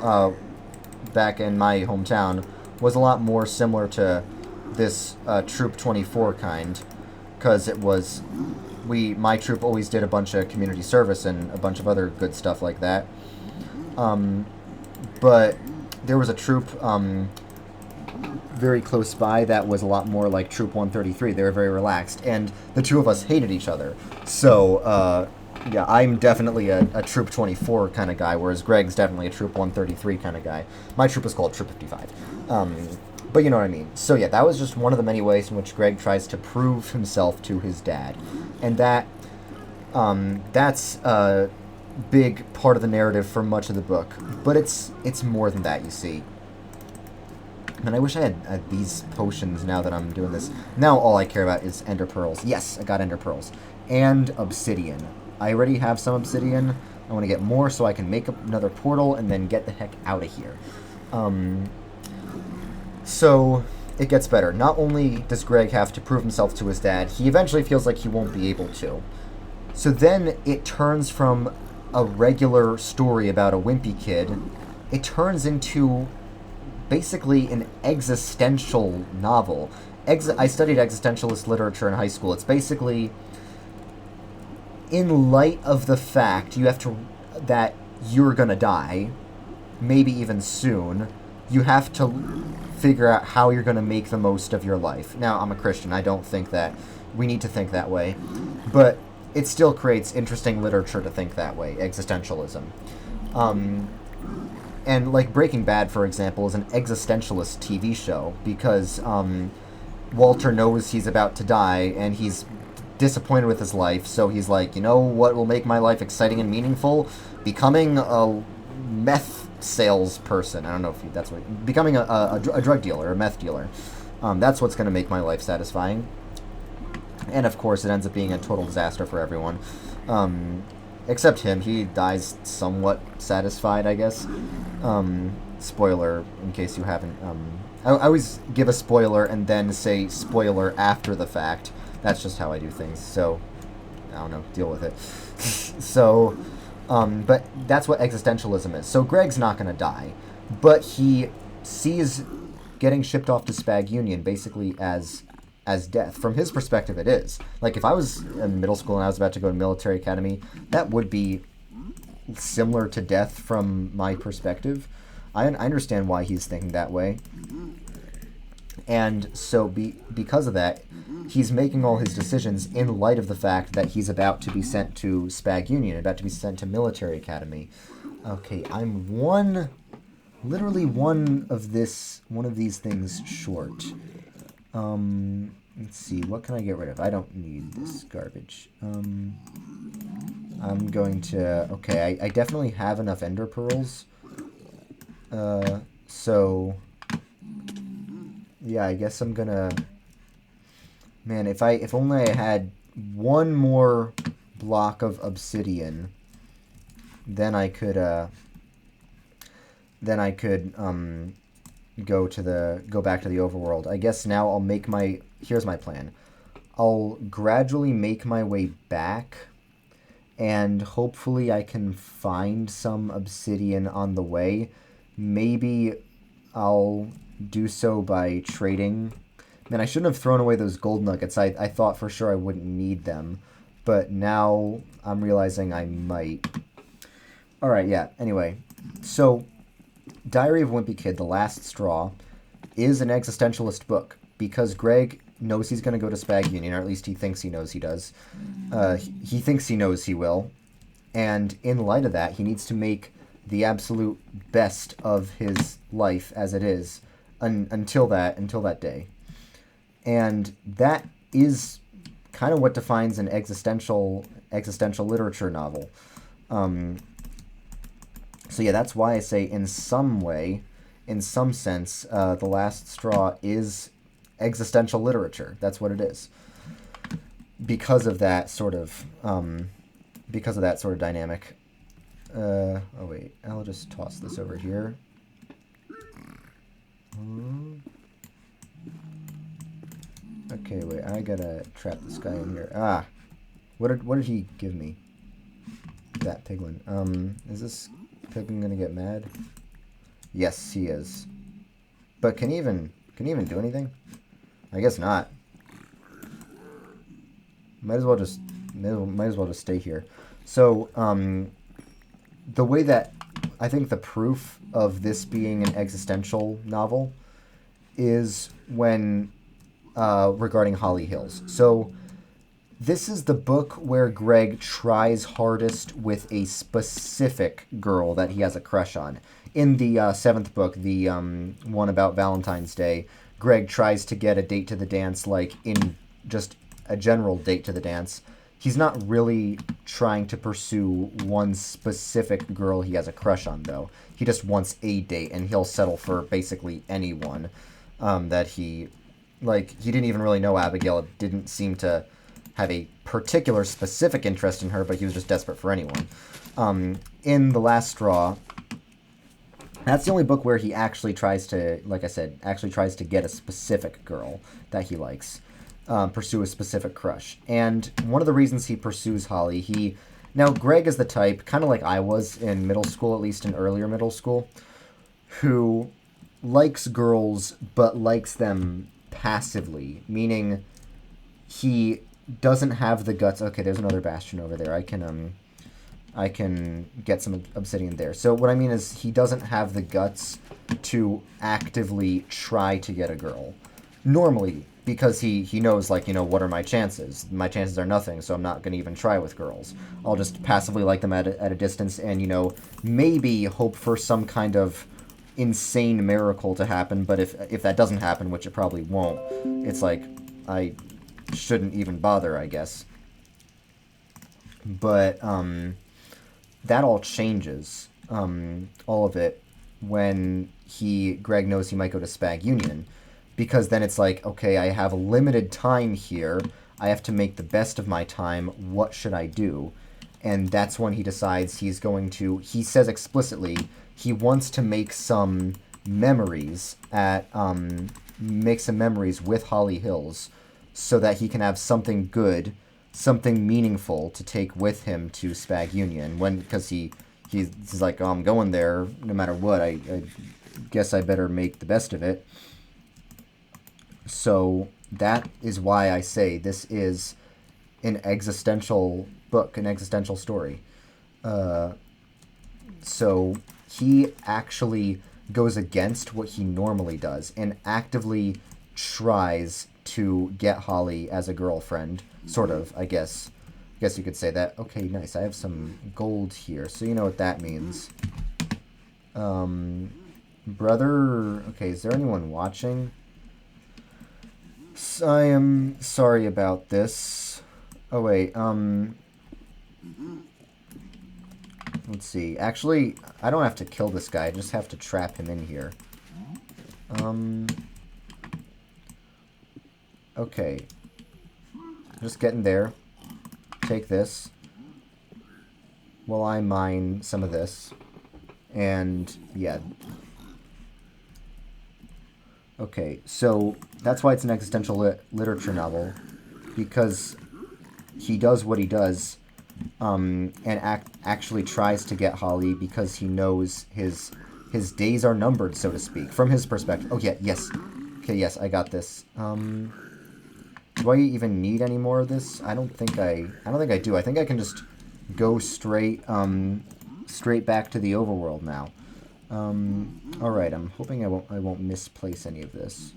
my hometown, was a lot more similar to this Troop 24 kind, because it was... My troop always did a bunch of community service and a bunch of other good stuff like that. But there was a troop very close by that was a lot more like Troop 133. They were very relaxed, and the two of us hated each other. So, yeah, I'm definitely a Troop 24 kind of guy, whereas Greg's definitely a Troop 133 kind of guy. My troop is called Troop 55. But you know what I mean. So yeah, that was just one of the many ways in which Greg tries to prove himself to his dad. And that's a big part of the narrative for much of the book. But it's more than that, you see. And I wish I had these potions now that I'm doing this. Now all I care about is ender pearls. Yes, I got ender pearls. And obsidian. I already have some obsidian. I want to get more so I can make another portal and then get the heck out of here. So, it gets better. Not only does Greg have to prove himself to his dad, he eventually feels like he won't be able to. So then it turns from a regular story about a wimpy kid, it turns into basically an existential novel. I studied existentialist literature in high school. It's basically, in light of the fact that you're gonna die, maybe even soon, you have to figure out how you're going to make the most of your life. Now, I'm a Christian. I don't think that we need to think that way. But it still creates interesting literature to think that way, existentialism. And like Breaking Bad, for example, is an existentialist TV show because Walter knows he's about to die and he's disappointed with his life, so he's like, you know what will make my life exciting and meaningful? Becoming a meth salesperson. I don't know if that's what... Becoming a drug dealer, a meth dealer. That's what's going to make my life satisfying. And of course, it ends up being a total disaster for everyone. Except him. He dies somewhat satisfied, I guess. Spoiler, in case you haven't... I always give a spoiler and then say spoiler after the fact. That's just how I do things. So, I don't know. Deal with it. So, but that's what existentialism is. So Greg's not going to die. But he sees getting shipped off to Spag Union basically as death. From his perspective, it is. Like, if I was in middle school and I was about to go to military academy, that would be similar to death from my perspective. I understand why he's thinking that way. And so because of that, he's making all his decisions in light of the fact that he's about to be sent to Spag Union, about to be sent to military academy. Okay, I'm literally one of these things short. Let's see, what can I get rid of? I don't need this garbage. I'm going to... Okay, I definitely have enough ender pearls. So... Yeah, I guess I'm gonna... Man, if only I had one more block of obsidian, then I could go back to the overworld. I guess now I'll make my... Here's my plan. I'll gradually make my way back, and hopefully I can find some obsidian on the way. Maybe I'll do so by trading. Man, I shouldn't have thrown away those gold nuggets. I thought for sure I wouldn't need them, but now I'm realizing I might. Alright, yeah, anyway. So, Diary of Wimpy Kid, The Last Straw, is an existentialist book, because Greg knows he's going to go to Spag Union, or at least he thinks he knows he does. He thinks he knows he will, and in light of that, he needs to make the absolute best of his life as it is until that day. And that is kind of what defines an existential literature novel. So yeah, that's why I say in some way, in some sense, The Last Straw is existential literature. That's what it is. Because of that sort of dynamic. Oh wait, I'll just toss this over here. Okay, wait, I gotta trap this guy in here. Ah! What did he give me? That piglin. Is this piglin gonna get mad? Yes, he is. But can he even do anything? I guess not. Might as well just stay here. So, the way that I think the proof of this being an existential novel is when regarding Holly Hills. So this is the book where Greg tries hardest with a specific girl that he has a crush on. In the 7th book, the one about Valentine's Day, Greg tries to get a date to the dance, like in just a general date to the dance. He's not really trying to pursue one specific girl he has a crush on, though. He just wants a date, and he'll settle for basically anyone that he... Like, he didn't even really know Abigail. It didn't seem to have a particular specific interest in her, but he was just desperate for anyone. In The Last Straw, that's the only book where he actually tries to, like I said, tries to get a specific girl that he likes. Pursue a specific crush. And one of the reasons he pursues Holly, now Greg is the type, kind of like I was in middle school, at least in earlier middle school, who likes girls but likes them passively, meaning he doesn't have the guts. Okay, there's another bastion over there. I can I can get some obsidian there. So what I mean is he doesn't have the guts to actively try to get a girl. Normally, because he knows, like, what are my chances? My chances are nothing, so I'm not going to even try with girls. I'll just passively like them at a distance and, maybe hope for some kind of insane miracle to happen, but if that doesn't happen, which it probably won't, it's like, I shouldn't even bother, I guess. But, that all changes, all of it, when Greg knows he might go to Spag Union. Because then it's like, okay, I have a limited time here. I have to make the best of my time. What should I do? And that's when he decides he says explicitly, he wants to make some memories with Holly Hills so that he can have something good, something meaningful to take with him to Spag Union. Because he's like, oh, I'm going there no matter what. I guess I better make the best of it. So that is why I say this is an existential book, an existential story. So he actually goes against what he normally does and actively tries to get Holly as a girlfriend, sort of, I guess. I guess you could say that. Okay, nice. I have some gold here, so you know what that means. Brother... Okay, is there anyone watching? I am sorry about this. Oh, wait, let's see. Actually, I don't have to kill this guy. I just have to trap him in here. Okay. Just getting there. Take this. While I mine some of this. And, yeah. Okay, so that's why it's an existential literature novel, because he does what he does, and actually tries to get Holly because he knows his days are numbered, so to speak, from his perspective. Oh yeah, yes, okay, yes, I got this. Do I even need any more of this? I don't think I do. I think I can just go straight back to the overworld now. Alright, I'm hoping I won't misplace any of this.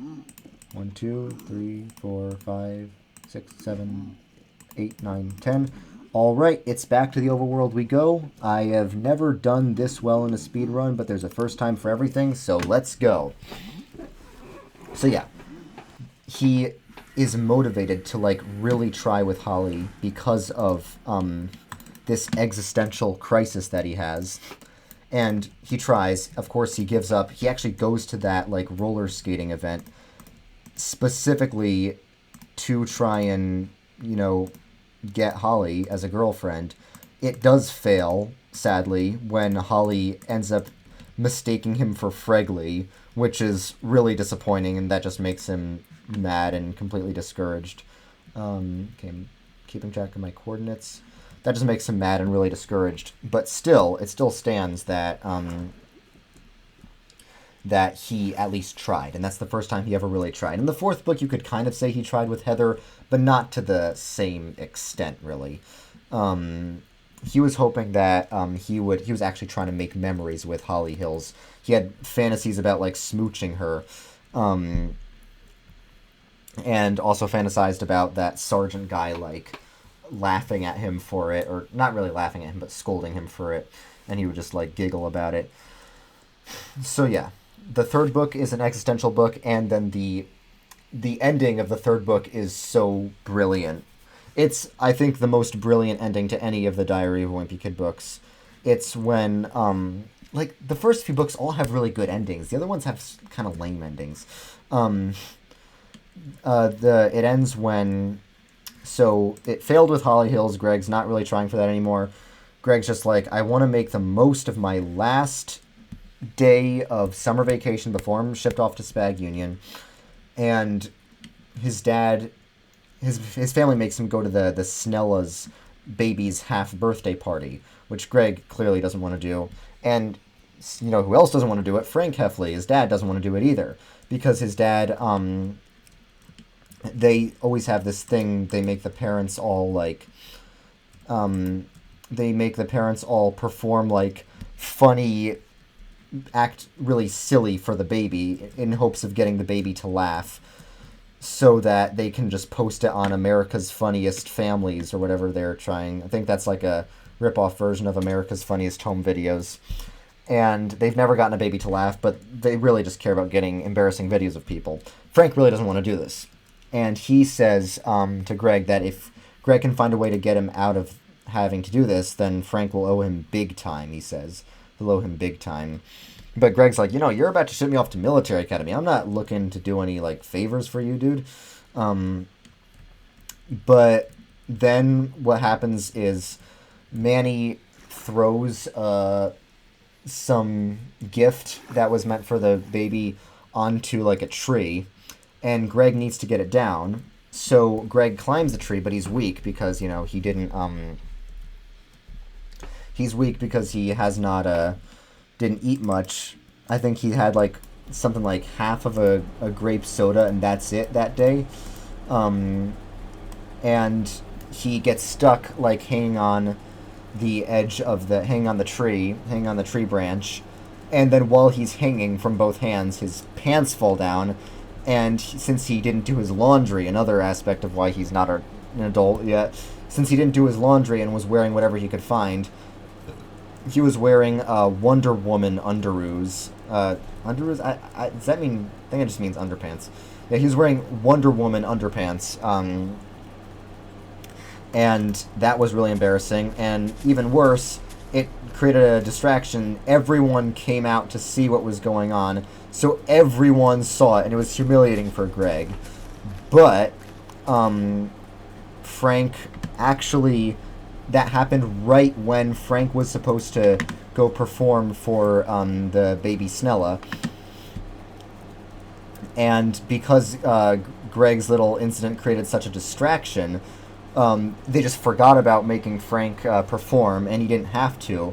1, 2, 3, 4, 5, 6, 7, 8, 9, 10. Alright, it's back to the overworld we go. I have never done this well in a speedrun, but there's a first time for everything, so let's go. So yeah, he is motivated to, like, really try with Holly because of, this existential crisis that he has. And he tries. Of course, he gives up. He actually goes to that, like, roller skating event specifically to try and, get Holly as a girlfriend. It does fail, sadly, when Holly ends up mistaking him for Fregley, which is really disappointing, and that just makes him mad and completely discouraged. Okay, I'm keeping track of my coordinates. That just makes him mad and really discouraged. But still, it still stands that that he at least tried. And that's the first time he ever really tried. In the fourth book, you could kind of say he tried with Heather, but not to the same extent, really. He was hoping that he was actually trying to make memories with Holly Hills. He had fantasies about, like, smooching her. And also fantasized about that sergeant guy, like, laughing at him for it, or not really laughing at him, but scolding him for it, and he would just, like, giggle about it. So yeah, the third book is an existential book, and then the ending of the third book is so brilliant. It's, I think, the most brilliant ending to any of the Diary of a Wimpy Kid books. It's when, like, the first few books all have really good endings. The other ones have kind of lame endings. It ends when... So, it failed with Holly Hills. Greg's not really trying for that anymore. Greg's just like, I want to make the most of my last day of summer vacation before I'm shipped off to Spag Union. And his dad, his family makes him go to the Snella's baby's half-birthday party, which Greg clearly doesn't want to do. And, who else doesn't want to do it? Frank Heffley, his dad, doesn't want to do it either. Because his dad, they always have this thing, they make the parents all, like, they make the parents all perform like funny, act really silly for the baby in hopes of getting the baby to laugh, so that they can just post it on America's Funniest Families or whatever they're trying. I think that's like a rip-off version of America's Funniest Home Videos. And they've never gotten a baby to laugh, but they really just care about getting embarrassing videos of people. Frank really doesn't want to do this. And he says to Greg that if Greg can find a way to get him out of having to do this, then Frank will owe him big time, he says. He'll owe him big time. But Greg's like, you're about to ship me off to military academy. I'm not looking to do any, like, favors for you, dude. But then what happens is Manny throws some gift that was meant for the baby onto, like, a tree. And Greg needs to get it down. So Greg climbs the tree, but he's weak because, he didn't... He's weak because he has not... didn't eat much. I think he had like something like half of a grape soda and that's it that day. And he gets stuck like hanging on the tree branch. And then while he's hanging from both hands, his pants fall down. And since he didn't do his laundry, another aspect of why he's not an adult yet, since he didn't do his laundry and was wearing whatever he could find, he was wearing Wonder Woman underoos. Underoos? Does that mean... I think it just means underpants. Yeah, he was wearing Wonder Woman underpants. And that was really embarrassing. And even worse, it created a distraction. Everyone came out to see what was going on. So everyone saw it, and it was humiliating for Greg. But Frank actually... That happened right when Frank was supposed to go perform for the baby Snella. And because Greg's little incident created such a distraction, they just forgot about making Frank perform, and he didn't have to.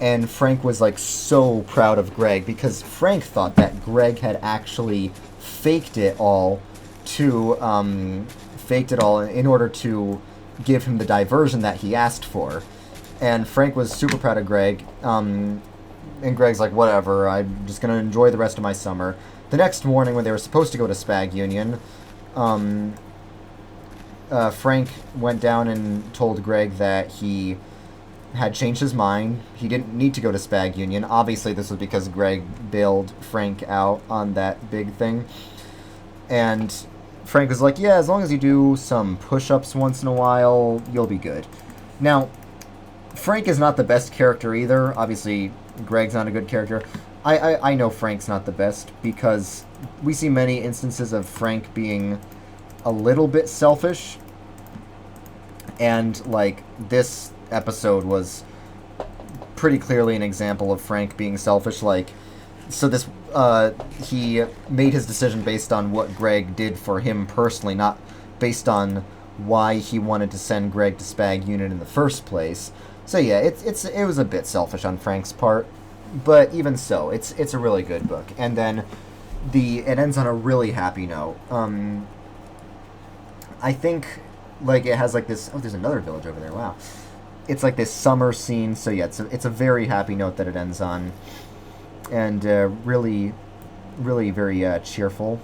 And Frank was like so proud of Greg because Frank thought that Greg had actually faked it all in order to give him the diversion that he asked for. And Frank was super proud of Greg. And Greg's like, whatever, I'm just going to enjoy the rest of my summer. The next morning when they were supposed to go to Spag Union, Frank went down and told Greg that he had changed his mind. He didn't need to go to Spag Union. Obviously this was because Greg bailed Frank out on that big thing. And Frank was like, yeah, as long as you do some push-ups once in a while, you'll be good. Now, Frank is not the best character either. Obviously, Greg's not a good character. I know Frank's not the best because we see many instances of Frank being a little bit selfish. And, like, this episode was pretty clearly an example of Frank being selfish. Like, so this... he made his decision based on what Greg did for him personally, not based on why he wanted to send Greg to Spag Unit in the first place. So yeah, it was a bit selfish on Frank's part, but even so, it's a really good book. And then it ends on a really happy note. I think like it has like this. Oh, there's another village over there. Wow, it's like this summer scene. So yeah, it's a very happy note that it ends on. And really, really very cheerful.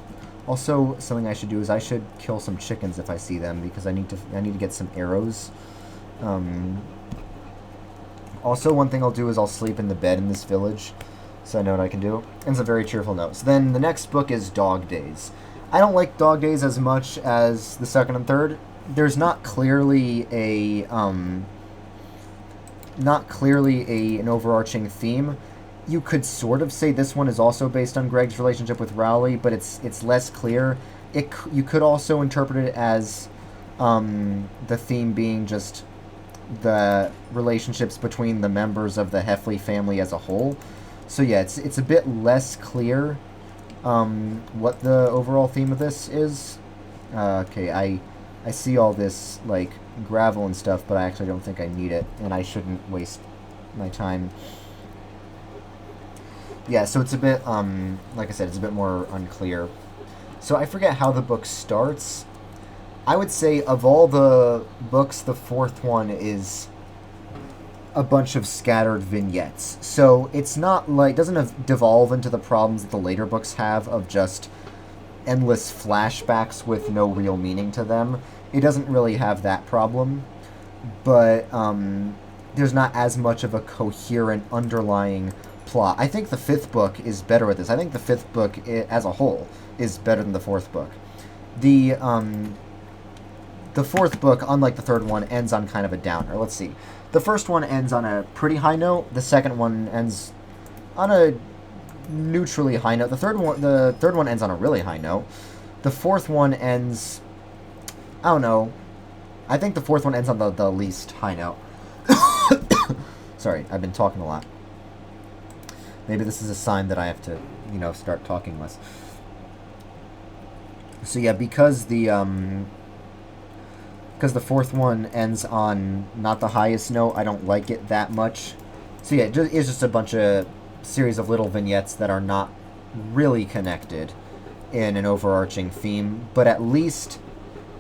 Also, something I should do is I should kill some chickens if I see them because I need to get some arrows. Also, one thing I'll do is I'll sleep in the bed in this village, so I know what I can do. And it's a very cheerful note. So then the next book is Dog Days. I don't like Dog Days as much as the second and third. There's not clearly an overarching theme. You could sort of say this one is also based on Greg's relationship with Rowley, but it's less clear. You could also interpret it as the theme being just the relationships between the members of the Heffley family as a whole. So yeah, it's a bit less clear what the overall theme of this is. Okay, I see all this like gravel and stuff, but I actually don't think I need it, and I shouldn't waste my time. Yeah, so it's a bit, like I said, it's a bit more unclear. So I forget how the book starts. I would say of all the books, the fourth one is a bunch of scattered vignettes. So it's not like, doesn't devolve into the problems that the later books have of just endless flashbacks with no real meaning to them. It doesn't really have that problem, but there's not as much of a coherent underlying plot. I think the fifth book is better with this. I think the fifth book as a whole is better than the fourth book. The fourth book, unlike the third one, ends on kind of a downer. Let's see. The first one ends on a pretty high note. The second one ends on a neutrally high note. The third one ends on a really high note. The fourth one ends, I don't know. I think the fourth one ends on the least high note. Sorry, I've been talking a lot. Maybe this is a sign that I have to, start talking less. So yeah, because the fourth one ends on not the highest note, I don't like it that much. So yeah, it's just a bunch of series of little vignettes that are not really connected in an overarching theme, but at least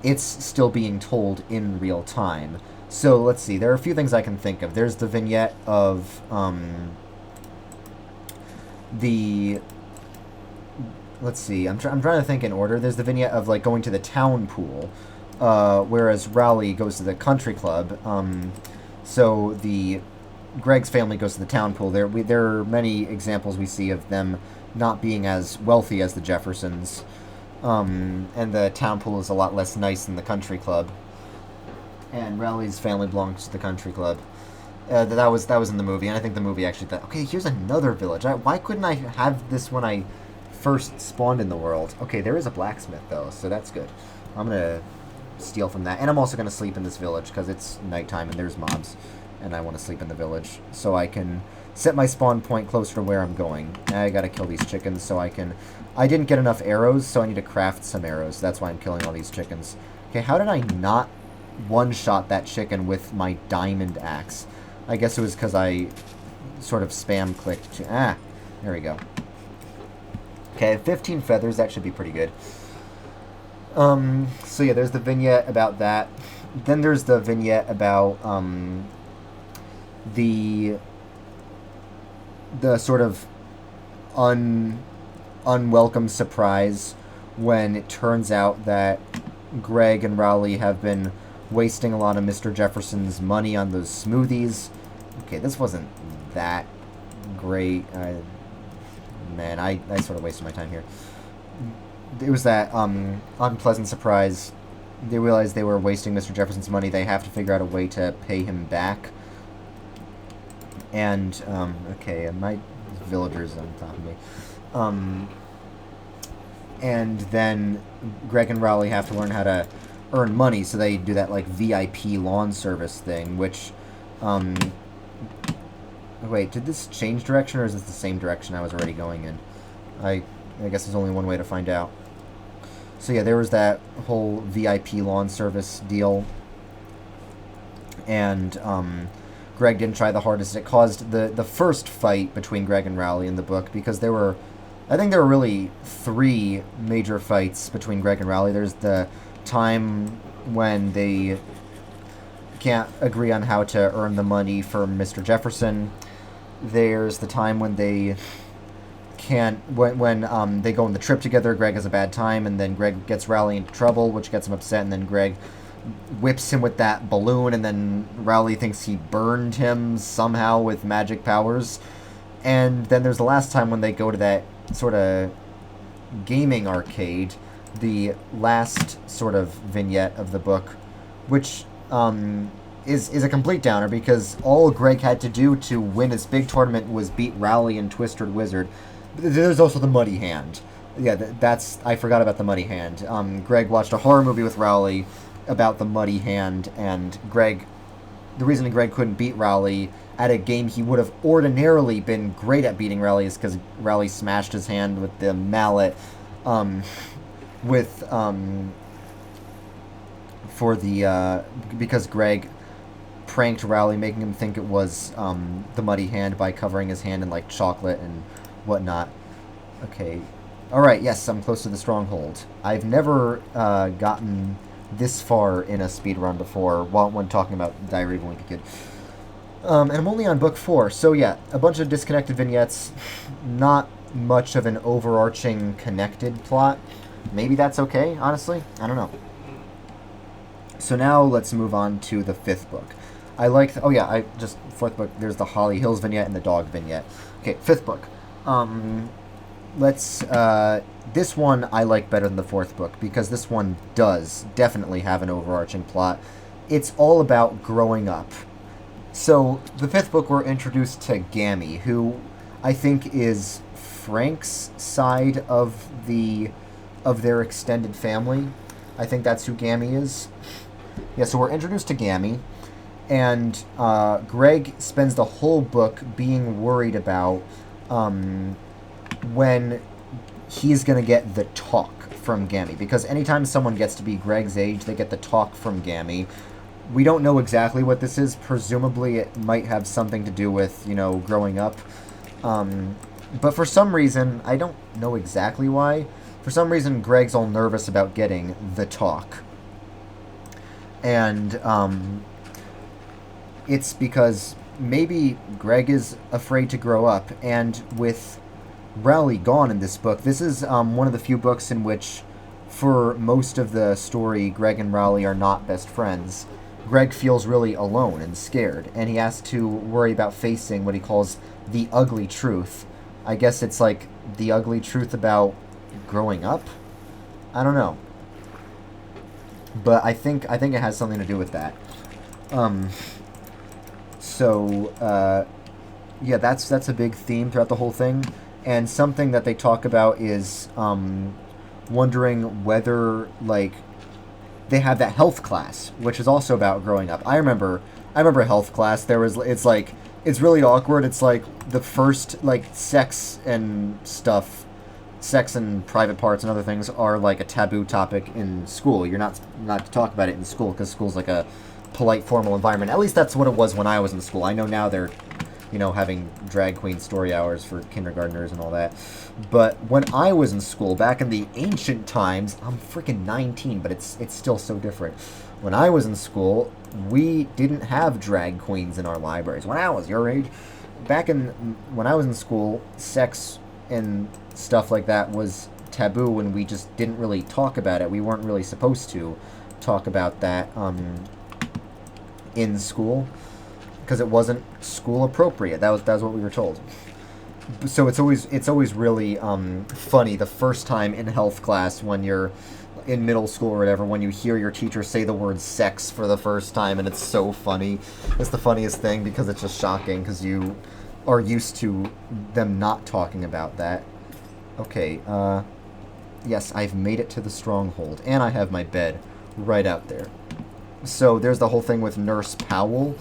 it's still being told in real time. So let's see, there are a few things I can think of. There's the vignette of let's see, I'm trying to think in order. There's the vignette of like going to the town pool, whereas Rowley goes to the country club. So Greg's family goes to the town pool. There are many examples we see of them not being as wealthy as the Jeffersons, and the town pool is a lot less nice than the country club. And Rowley's family belongs to the country club. That was in the movie, and I think the movie actually thought, okay, here's another village. Why couldn't I have this when I first spawned in the world? Okay, there is a blacksmith though, so that's good. I'm gonna steal from that, and I'm also gonna sleep in this village because it's nighttime and there's mobs, and I want to sleep in the village so I can set my spawn point closer to where I'm going. I gotta kill these chickens so I didn't get enough arrows, so I need to craft some arrows. That's why I'm killing all these chickens. Okay, how did I not one-shot that chicken with my diamond axe? I guess it was because I sort of spam clicked. There we go. Okay, 15 feathers, that should be pretty good. So yeah, there's the vignette about that. Then there's the vignette about the sort of unwelcome surprise when it turns out that Greg and Rowley have been wasting a lot of Mr. Jefferson's money on those smoothies. Okay, this wasn't that great. Man, I sort of wasted my time here. It was that unpleasant surprise. They realized they were wasting Mr. Jefferson's money. They have to figure out a way to pay him back. And, okay, my villagers on top of me. And then Greg and Rowley have to learn how to earn money, so they do that, like, VIP lawn service thing, which, wait, did this change direction, or is this the same direction I was already going in? I guess there's only one way to find out. So yeah, there was that whole VIP lawn service deal, and Greg didn't try the hardest. It caused the first fight between Greg and Rowley in the book, because I think there were really 3 major fights between Greg and Rowley. There's the time when they can't agree on how to earn the money for Mr. Jefferson. There's the time when they can't, when they go on the trip together. Greg has a bad time, and then Greg gets Rowley into trouble, which gets him upset, and then Greg whips him with that balloon, and then Rowley thinks he burned him somehow with magic powers. And then there's the last time when they go to that sort of gaming arcade, the last sort of vignette of the book, which is a complete downer, because all Greg had to do to win his big tournament was beat Rowley and Twisted Wizard. There's also the Muddy Hand. Yeah, I forgot about the Muddy Hand. Greg watched a horror movie with Rowley about the Muddy Hand, and the reason Greg couldn't beat Rowley at a game he would have ordinarily been great at beating Rowley is because Rowley smashed his hand with the mallet, because Greg pranked Rowley, making him think it was the Muddy Hand by covering his hand in like chocolate and whatnot. Okay, all right, yes, I'm close to the Stronghold. I've never gotten this far in a speedrun before when talking about Diary of a Wimpy Kid. And I'm only on book 4, so yeah, a bunch of disconnected vignettes, not much of an overarching connected plot. Maybe that's okay, honestly. I don't know. So now let's move on to the 5th book. I like... oh yeah, 4th book, there's the Holly Hills vignette and the dog vignette. Okay, 5th book. Let's... this one I like better than the 4th book, because this one does definitely have an overarching plot. It's all about growing up. So, the 5th book, we're introduced to Gammy, who I think is Frank's side of their extended family. I think that's who Gammy is. Yeah, so we're introduced to Gammy, and Greg spends the whole book being worried about when he's going to get the talk from Gammy, because anytime someone gets to be Greg's age, they get the talk from Gammy. We don't know exactly what this is. Presumably it might have something to do with, growing up. But for some reason, I don't know exactly why, for some reason Greg's all nervous about getting the talk. And it's because maybe Greg is afraid to grow up, and with Rowley gone in this book, this is one of the few books in which, for most of the story, Greg and Rowley are not best friends. Greg feels really alone and scared, and he has to worry about facing what he calls the ugly truth. I guess it's like the ugly truth about growing up? I don't know. But I think it has something to do with that. Yeah, that's a big theme throughout the whole thing. And something that they talk about is wondering whether, like, they have that health class, which is also about growing up. I remember health class. It's really awkward. It's like the first, like, sex and private parts and other things are like a taboo topic in school. You're not to talk about it in school, because school's like a polite, formal environment. At least that's what it was when I was in school. I know now they're, having drag queen story hours for kindergartners and all that. But when I was in school, back in the ancient times, I'm freaking 19, but it's still so different. When I was in school, we didn't have drag queens in our libraries. When I was your age, when I was in school, sex and stuff like that was taboo, and we just didn't really talk about it. We weren't really supposed to talk about that in school, because it wasn't school appropriate. That was what we were told. So it's always really funny the first time in health class, when you're in middle school or whatever, when you hear your teacher say the word sex for the first time, and it's so funny. It's the funniest thing, because it's just shocking, because you are used to them not talking about that. Okay, yes, I've made it to the Stronghold, and I have my bed right out there. So there's the whole thing with Nurse Powell.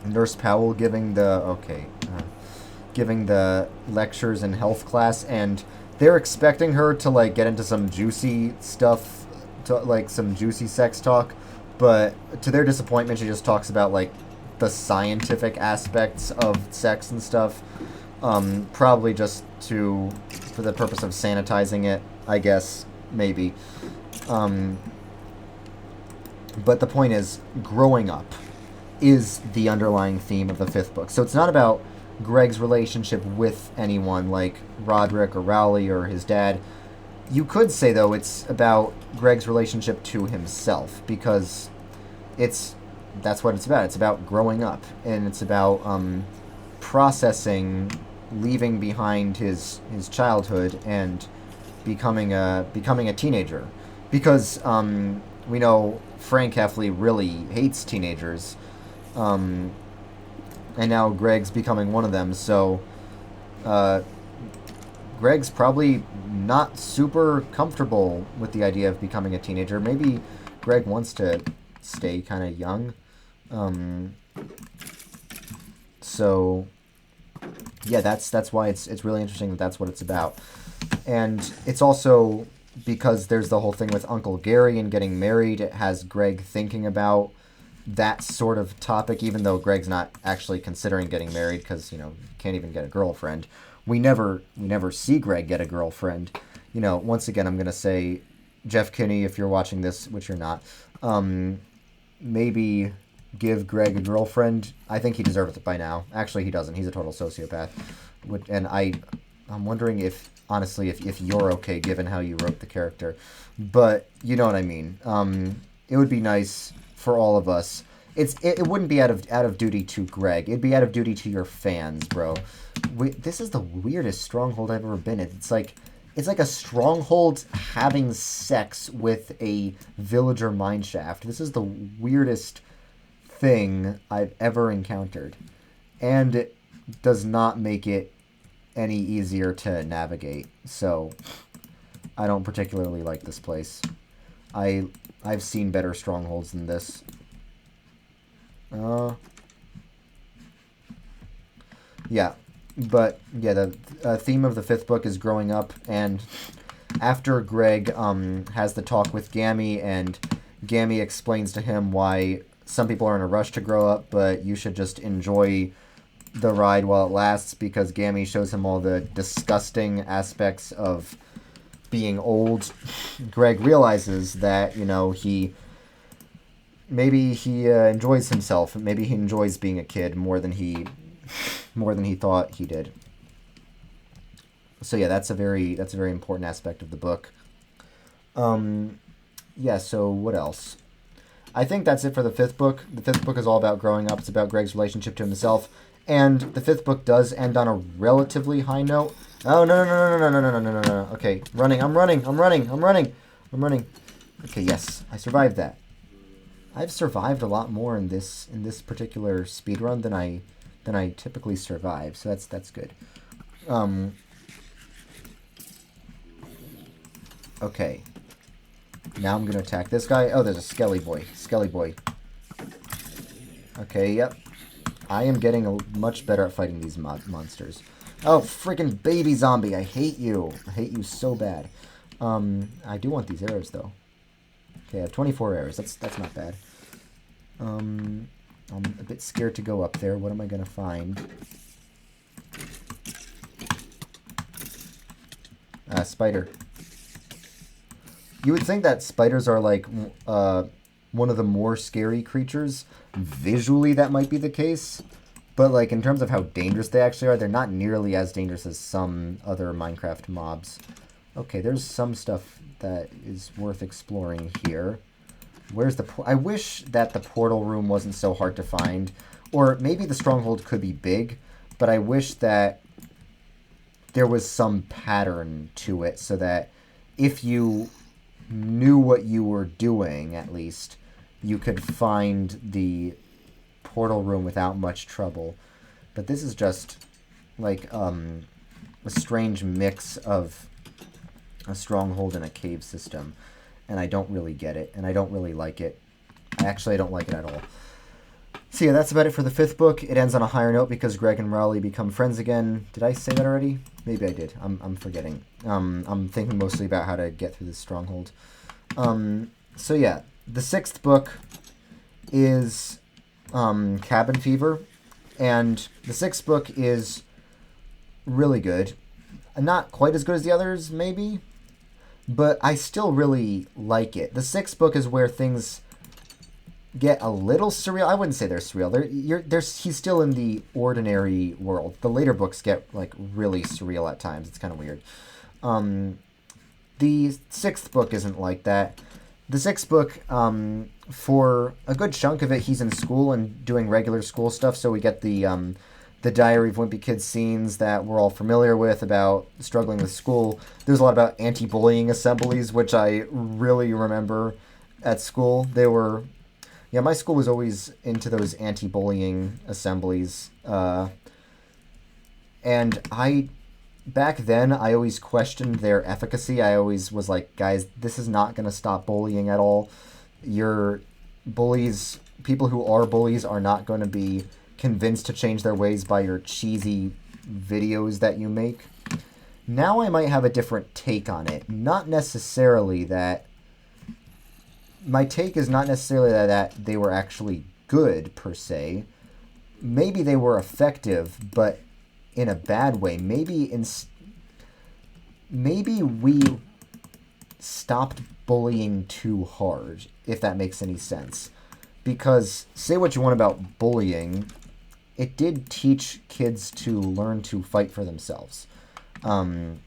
Nurse Powell giving the lectures in health class, and they're expecting her to, like, get into some juicy stuff, some juicy sex talk, but to their disappointment, she just talks about, like, the scientific aspects of sex and stuff, probably just for the purpose of sanitizing it, I guess, maybe. But the point is, growing up is the underlying theme of the 5th book. So it's not about Greg's relationship with anyone, like Rodrick or Rowley or his dad. You could say, though, it's about Greg's relationship to himself, because that's what it's about. It's about growing up, and it's about processing, leaving behind his childhood and becoming a teenager. Because we know Frank Heffley really hates teenagers, and now Greg's becoming one of them. So Greg's probably not super comfortable with the idea of becoming a teenager. Maybe Greg wants to stay kind of young. So yeah, that's why it's really interesting that that's what it's about. And it's also because there's the whole thing with Uncle Gary and getting married. It has Greg thinking about that sort of topic, even though Greg's not actually considering getting married, because, can't even get a girlfriend. We never see Greg get a girlfriend. Once again, I'm going to say, Jeff Kinney, if you're watching this, which you're not, maybe give Greg a girlfriend. I think he deserves it by now. Actually, he doesn't. He's a total sociopath. And I'm wondering if, honestly, if you're okay given how you wrote the character. But you know what I mean. It would be nice for all of us. It wouldn't be out of duty to Greg. It'd be out of duty to your fans, bro. This is the weirdest Stronghold I've ever been in. It's like a Stronghold having sex with a villager mineshaft. This is the weirdest thing I've ever encountered. And it does not make it any easier to navigate. So, I don't particularly like this place. I've seen better Strongholds than this. Yeah. But, yeah, the theme of the 5th book is growing up, and after Greg has the talk with Gammy, and Gammy explains to him why some people are in a rush to grow up, but you should just enjoy the ride while it lasts, because Gammy shows him all the disgusting aspects of being old. Greg realizes that, maybe he enjoys himself. Maybe he enjoys being a kid more than he thought he did. So yeah, that's a very important aspect of the book. Yeah, so what else? I think that's it for the 5th book. The 5th book is all about growing up. It's about Greg's relationship to himself. And the 5th book does end on a relatively high note. Oh, no. Okay, I'm running. Okay, yes, I survived that. I've survived a lot more in this particular speedrun than I typically survive, so that's good. Okay. Now I'm gonna attack this guy. Oh, there's a Skelly boy. Okay, yep. I am getting much better at fighting these monsters. Oh, freaking baby zombie! I hate you. I hate you so bad. I do want these arrows though. Okay, I have 24 arrows. That's not bad. I'm a bit scared to go up there. What am I gonna find? Spider. You would think that spiders are like one of the more scary creatures. Visually, that might be the case. But like in terms of how dangerous they actually are, they're not nearly as dangerous as some other Minecraft mobs. Okay, there's some stuff that is worth exploring here. Where's the... I wish that the portal room wasn't so hard to find. Or maybe the Stronghold could be big, but I wish that there was some pattern to it so that if you knew what you were doing, at least, you could find the portal room without much trouble. But this is just like a strange mix of a Stronghold and a cave system, and I don't really get it, and I don't really like it. I don't like it at all. So yeah, that's about it for the 5th book. It ends on a higher note because Greg and Raleigh become friends again. Did I say that already? Maybe I did. I'm forgetting. I'm thinking mostly about how to get through this Stronghold. So yeah, the 6th book is Cabin Fever, and the 6th book is really good. Not quite as good as the others, maybe, but I still really like it. The 6th book is where things get a little surreal. I wouldn't say they're surreal. He's still in the ordinary world. The later books get like really surreal at times. It's kind of weird. The 6th book isn't like that. The 6th book, for a good chunk of it, he's in school and doing regular school stuff. So we get the Diary of Wimpy Kid scenes that we're all familiar with about struggling with school. There's a lot about anti-bullying assemblies, which I really remember at school. They were... Yeah, my school was always into those anti-bullying assemblies. And back then, I always questioned their efficacy. I always was like, guys, this is not going to stop bullying at all. Your bullies, people who are bullies, are not going to be convinced to change their ways by your cheesy videos that you make. Now I might have a different take on it. Not necessarily that... My take is not necessarily that they were actually good, per se. Maybe they were effective, but in a bad way. Maybe we stopped bullying too hard, if that makes any sense. Because say what you want about bullying, it did teach kids to learn to fight for themselves. When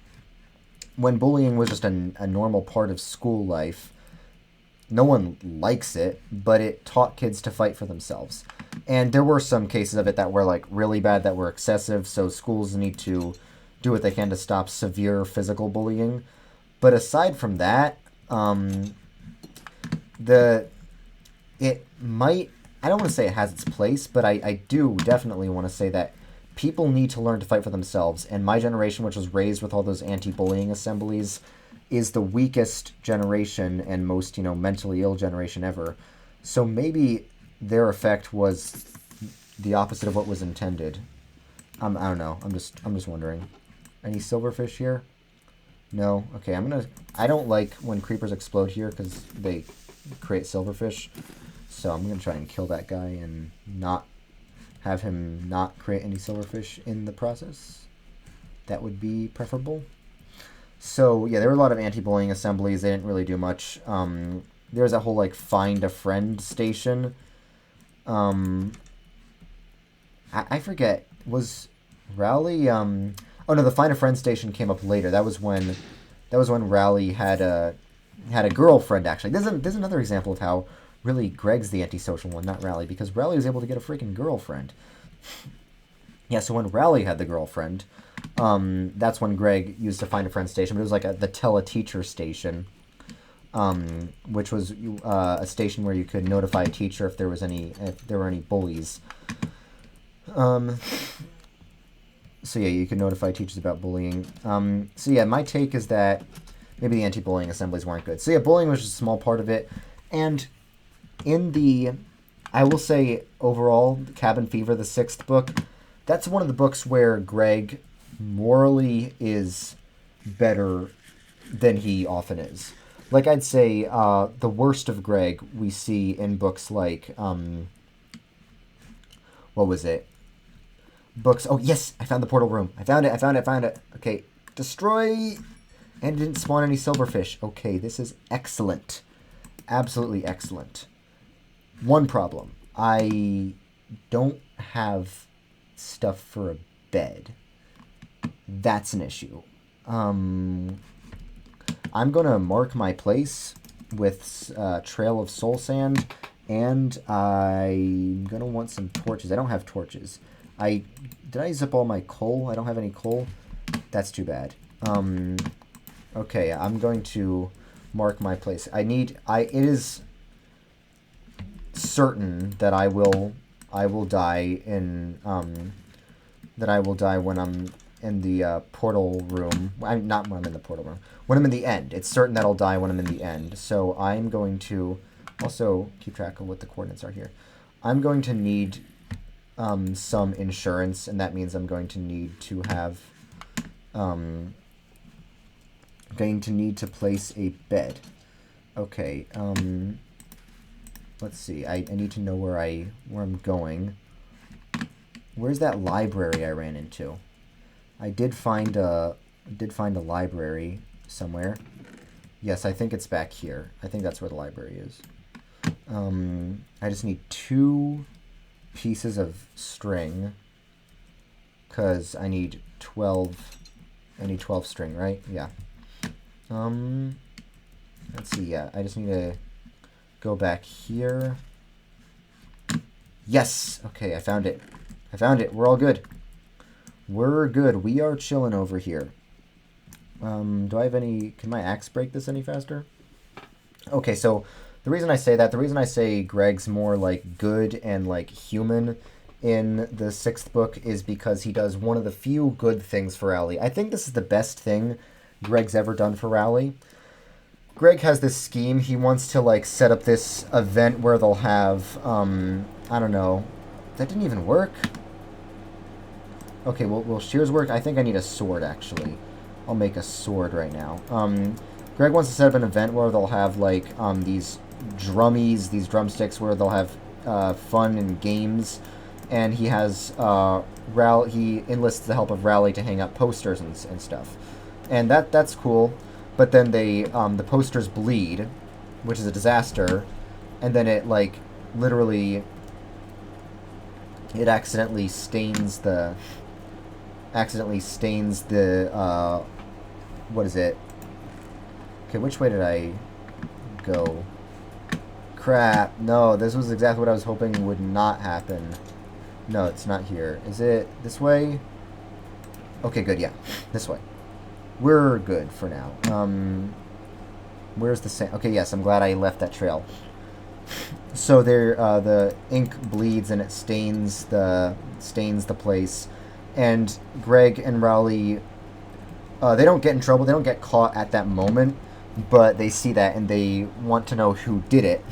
bullying was just a normal part of school life, no one likes it, but it taught kids to fight for themselves. And there were some cases of it that were like really bad, that were excessive, so schools need to do what they can to stop severe physical bullying. But aside from that, it might, I don't want to say it has its place, but I do definitely want to say that people need to learn to fight for themselves. And my generation, which was raised with all those anti-bullying assemblies, is the weakest generation and most, mentally ill generation ever. So maybe their effect was the opposite of what was intended. I don't know. I'm just wondering. Any silverfish here? No? Okay, I don't like when creepers explode here because they create silverfish. So I'm going to try and kill that guy and not have him not create any silverfish in the process. That would be preferable. So, yeah, there were a lot of anti-bullying assemblies. They didn't really do much. There was that whole, like, find a friend station. I forget. Was Rowley, oh, no, the find a friend station came up later. That was when Rowley had a girlfriend, actually. There's another example of how really Greg's the antisocial one, not Rowley, because Rowley was able to get a freaking girlfriend. Yeah, so when Rowley had the girlfriend, that's when Greg used to find a friend station, but it was like the tell a teacher station, which was a station where you could notify a teacher if there were any bullies. So yeah, you could notify teachers about bullying. So yeah, my take is that maybe the anti-bullying assemblies weren't good. So yeah, bullying was just a small part of it, and I will say overall, Cabin Fever, the 6th book, that's one of the books where Greg morally is better than he often is. Like, I'd say the worst of Greg we see in books like, what was it? Oh, yes, I found the portal room. I found it. Okay, destroy, and it didn't spawn any silverfish. Okay, this is excellent. Absolutely excellent. One problem. I don't have stuff for a bed. That's an issue. I'm gonna mark my place with Trail of Soul Sand, and I'm gonna want some torches. I don't have torches. Did I use up all my coal? I don't have any coal. That's too bad. Okay, I'm going to mark my place. It is certain that I will die in that I will die when I'm in the portal room. Not when I'm in the portal room. When I'm in the end. It's certain that I'll die when I'm in the end. So I'm going to also keep track of what the coordinates are here. I'm going to need some insurance, and that means I'm going to need to have going to need to place a bed. Okay, let's see. I need to know where I'm going. Where's that library I ran into? I did find a library somewhere. Yes, I think it's back here. I think that's where the library is. I just need 2 pieces of string, because I need 12. I need 12 string, right? Yeah. Let's see. Yeah, I just need to go back here. Yes. Okay, I found it. We're all good. We're good. We are chilling over here. Do I have any... Can my axe break this any faster? Okay, so the reason I say Greg's more, like, good and, like, human in the 6th book is because he does one of the few good things for Rowley. I think this is the best thing Greg's ever done for Rowley. Greg has this scheme. He wants to, like, set up this event where they'll have, I don't know. That didn't even work. Okay, will shears work? I think I need a sword, actually. I'll make a sword right now. Greg wants to set up an event where they'll have, like, these drummies, these drumsticks, where they'll have fun and games. And he has, he enlists the help of Rowley to hang up posters and stuff. And that's cool. But then the posters bleed, which is a disaster. And then it, like, literally, it accidentally stains the, what is it? Okay, which way did I go? Crap, no, this was exactly what I was hoping would not happen. No, it's not here. Is it this way? Okay, good, yeah, this way. We're good for now. Where's the sand? Okay, yes, I'm glad I left that trail. So there, the ink bleeds and it stains the place, and Greg and Rowley, they don't get in trouble. They don't get caught at that moment, but they see that and they want to know who did it.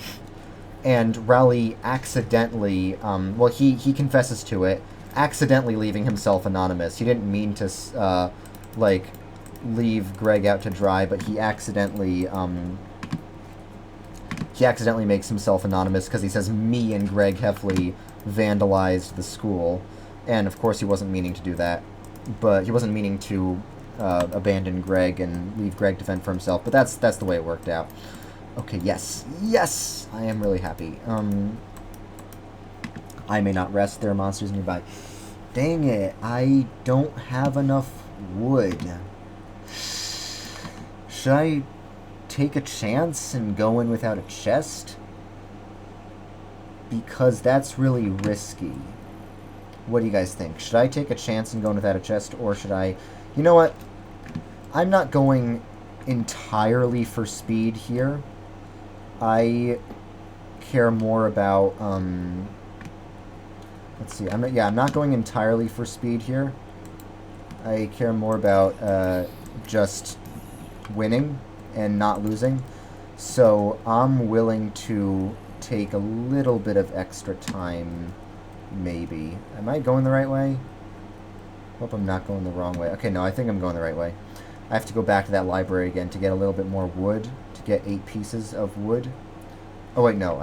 And Rowley accidentally, well, he confesses to it, accidentally leaving himself anonymous. He didn't mean to, like, leave Greg out to dry, but he accidentally makes himself anonymous because he says me and Greg Heffley vandalized the school, and of course he wasn't meaning to do that, but he wasn't meaning to abandon Greg and leave Greg to fend for himself, but that's the way it worked out. Okay, yes, I am really happy. I may not rest, there are monsters nearby. Dang it, I don't have enough wood. Should I take a chance and go in without a chest? Because that's really risky. What do you guys think? Should I take a chance and go in without a chest, or should I... You know what? I'm not going entirely for speed here. I care more about, let's see, I'm not going entirely for speed here. I care more about, just winning and not losing. So I'm willing to take a little bit of extra time, maybe. Am I going the right way? Hope I'm not going the wrong way. Okay, no, I think I'm going the right way. I have to go back to that library again to get a little bit more wood, to get 8 pieces of wood. Oh, wait, no,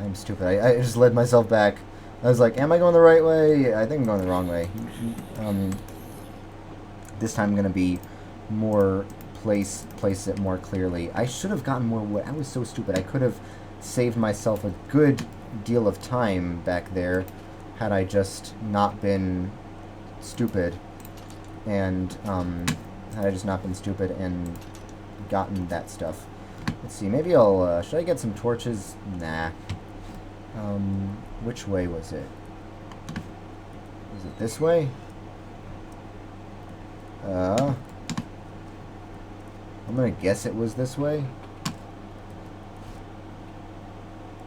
I'm stupid. I just led myself back. I was like, am I going the right way? I think I'm going the wrong way. This time I'm going to be more... place it more clearly. I should have gotten more wood. I was so stupid. I could have saved myself a good deal of time back there had I just not been stupid and gotten that stuff. Let's see, maybe I'll should I get some torches? Nah. Which way was it? Was it this way? I'm gonna guess it was this way.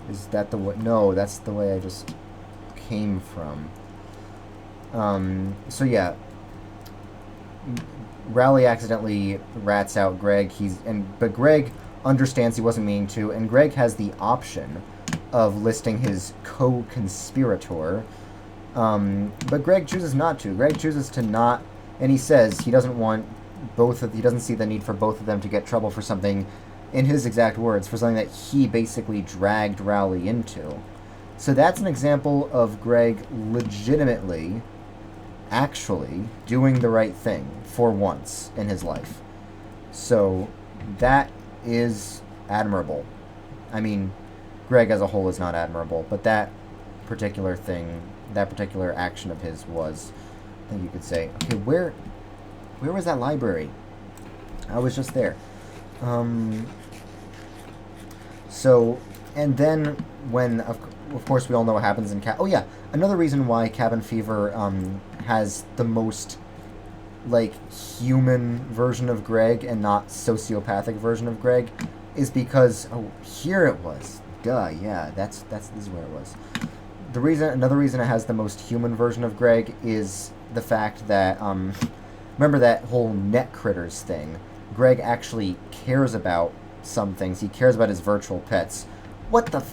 Is that the way? No, that's the way I just came from. So yeah. Rowley accidentally rats out Greg. But Greg understands he wasn't meaning to, and Greg has the option of listing his co-conspirator. But Greg chooses not to. Greg chooses to not, and he says he doesn't want he doesn't see the need for both of them to get trouble for something, in his exact words, for something that he basically dragged Rowley into. So that's an example of Greg legitimately, actually, doing the right thing for once in his life. So that is admirable. I mean, Greg as a whole is not admirable, but that particular thing, that particular action of his was, I think you could say. Okay, where was that library? I was just there. So, and then when, of course, we all know what happens in Oh yeah, another reason why Cabin Fever has the most, like, human version of Greg and not sociopathic version of Greg is because, oh, here it was. Duh, yeah, this is where it was. Another reason it has the most human version of Greg is the fact that, remember that whole net critters thing? Greg actually cares about some things. He cares about his virtual pets. What the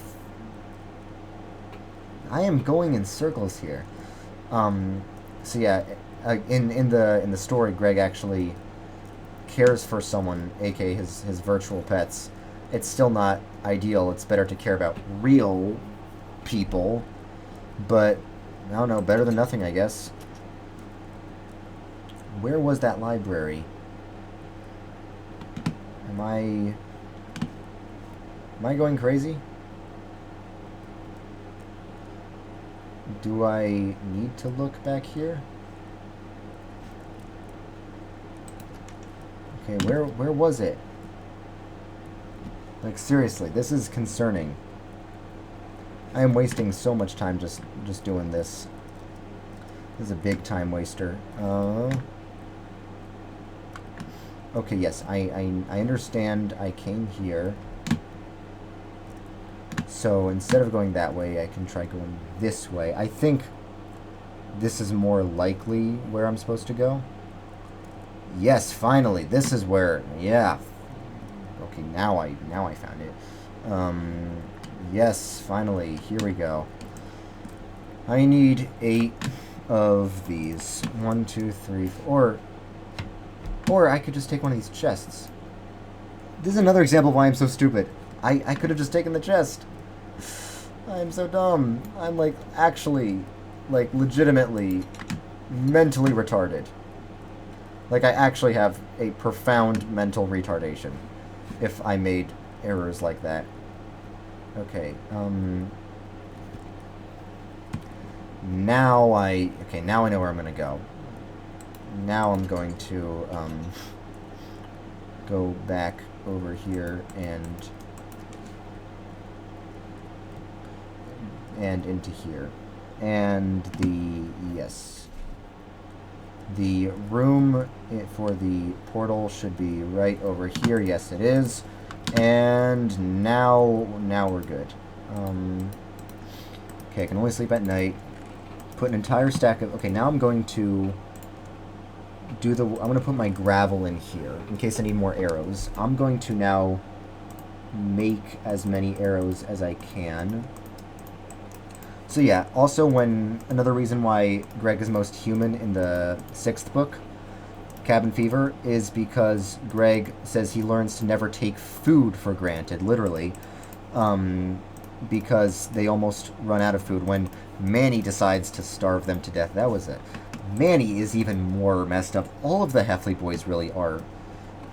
I am going in circles here. So yeah, in the story, Greg actually cares for someone, aka his virtual pets. It's still not ideal. It's better to care about real people, but I don't know, better than nothing, I guess. Where was that library? Am I going crazy? Do I need to look back here? Okay, where was it? Like, seriously, this is concerning. I am wasting so much time just doing this. This is a big time waster. Okay, yes, I understand I came here. So instead of going that way, I can try going this way. I think this is more likely where I'm supposed to go. Yes, finally, this is where, yeah. Okay, now I found it. Yes, finally, here we go. I need 8 of these. 1, 2, 3, 4. Or I could just take one of these chests. This is another example of why I'm so stupid. I could have just taken the chest. I'm so dumb. I'm, like, actually, like, legitimately mentally retarded. Like, I actually have a profound mental retardation if I made errors like that. Okay, now I know where I'm gonna go. Now I'm going to, go back over here and into here. And yes. The room for the portal should be right over here. Yes, it is. And now we're good. Okay, I can only sleep at night. Put an entire stack of... Okay, now I'm going to I'm going to put my gravel in here in case I need more arrows. I'm going to now make as many arrows as I can. So yeah, also another reason why Greg is most human in the 6th book, Cabin Fever, is because Greg says he learns to never take food for granted, literally, because they almost run out of food when Manny decides to starve them to death. That was it. Manny is even more messed up. All of the Heffley boys really are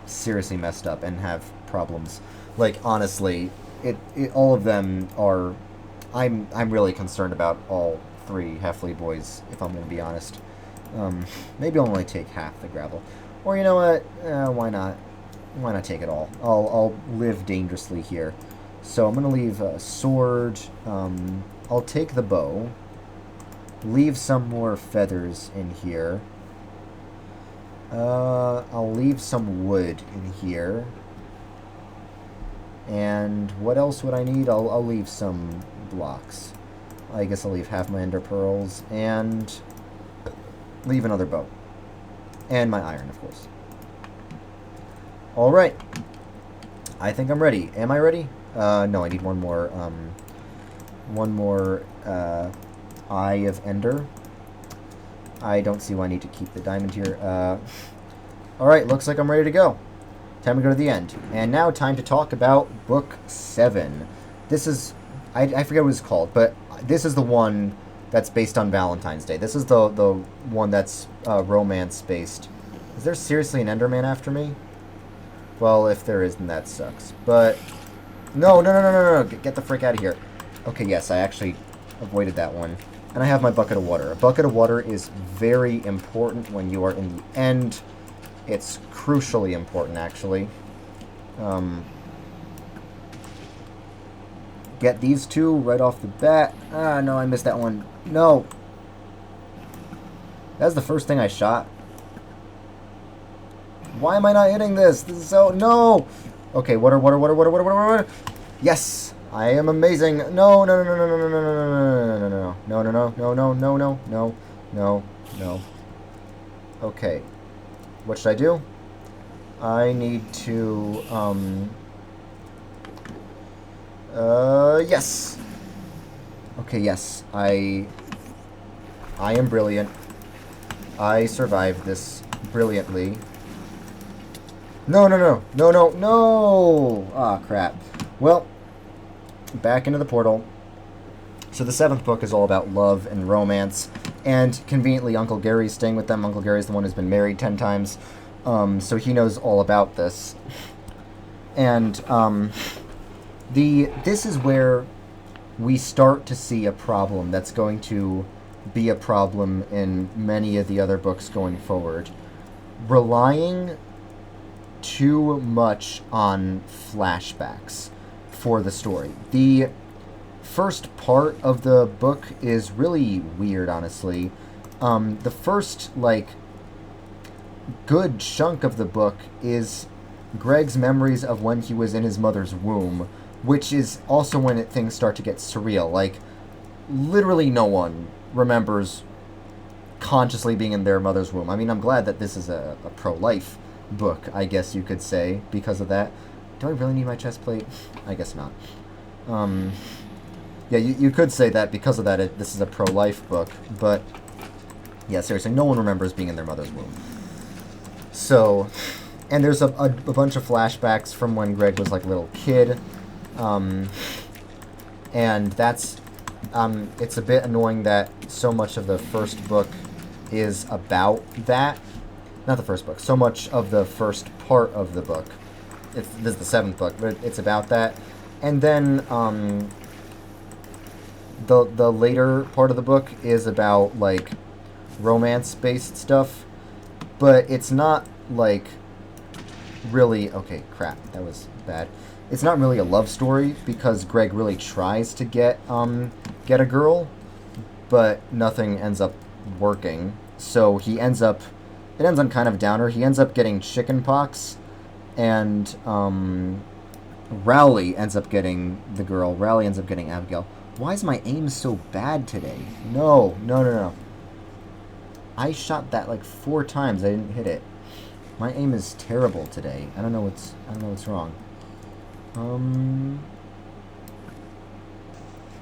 seriously messed up and have problems. Like, honestly, all of them are... I'm really concerned about all 3 Heffley boys, if I'm going to be honest. Maybe I'll only take half the gravel. Or, you know what? Why not? Why not take it all? I'll live dangerously here. So I'm going to leave a sword. I'll take the bow. Leave some more feathers in here. I'll leave some wood in here. And what else would I need? I'll leave some blocks. I guess I'll leave half my ender pearls and leave another bow. And my iron, of course. Alright. I think I'm ready. Am I ready? No, I need one more Eye of Ender. I don't see why I need to keep the diamond here. Alright, looks like I'm ready to go. Time to go to the end. And now time to talk about Book 7. This is... I forget what it's called, but this is the one that's based on Valentine's Day. This is the one that's romance-based. Is there seriously an Enderman after me? Well, if there is, then that sucks. But... No. Get the frick out of here. Okay, yes, I actually avoided that one. And I have my bucket of water. A bucket of water is very important when you are in the end. It's crucially important, actually. Get these 2 right off the bat. Ah, no, I missed that one. No. That's the first thing I shot. Why am I not hitting this? This is so... No! Okay, water. Yes! I am amazing. No. Okay. What should I do? I need to, yes! Okay, yes. I am brilliant. I survived this brilliantly. No! Ah, crap. Well, back into the portal. So the 7th book is all about love and romance. And conveniently, Uncle Gary's staying with them. Uncle Gary's the one who's been married 10 times. So he knows all about this. And this is where we start to see a problem that's going to be a problem in many of the other books going forward. Relying too much on flashbacks for the story. The first part of the book is really weird, honestly. The first, like, good chunk of the book is Greg's memories of when he was in his mother's womb, which is also when things start to get surreal. Like, literally no one remembers consciously being in their mother's womb. I mean, I'm glad that this is a pro-life book, I guess you could say, because of that. Do I really need my chest plate? I guess not. Yeah, you could say that because of that this is a pro-life book, but yeah, seriously, no one remembers being in their mother's womb. So, and there's a bunch of flashbacks from when Greg was like a little kid, and that's, it's a bit annoying that so much of the first book is about that. Not the first book, so much of the first part of the book. This is the 7th book, but it's about that. And then, the later part of the book is about, like, romance-based stuff, but it's not, like, really... Okay, crap, that was bad. It's not really a love story, because Greg really tries to get a girl, but nothing ends up working. So he ends up... It ends on kind of a downer. He ends up getting chickenpox, and Rowley ends up getting the girl. Rowley ends up getting Abigail. Why is my aim so bad today? No. I shot that like 4 times. I didn't hit it. My aim is terrible today. I don't know what's wrong.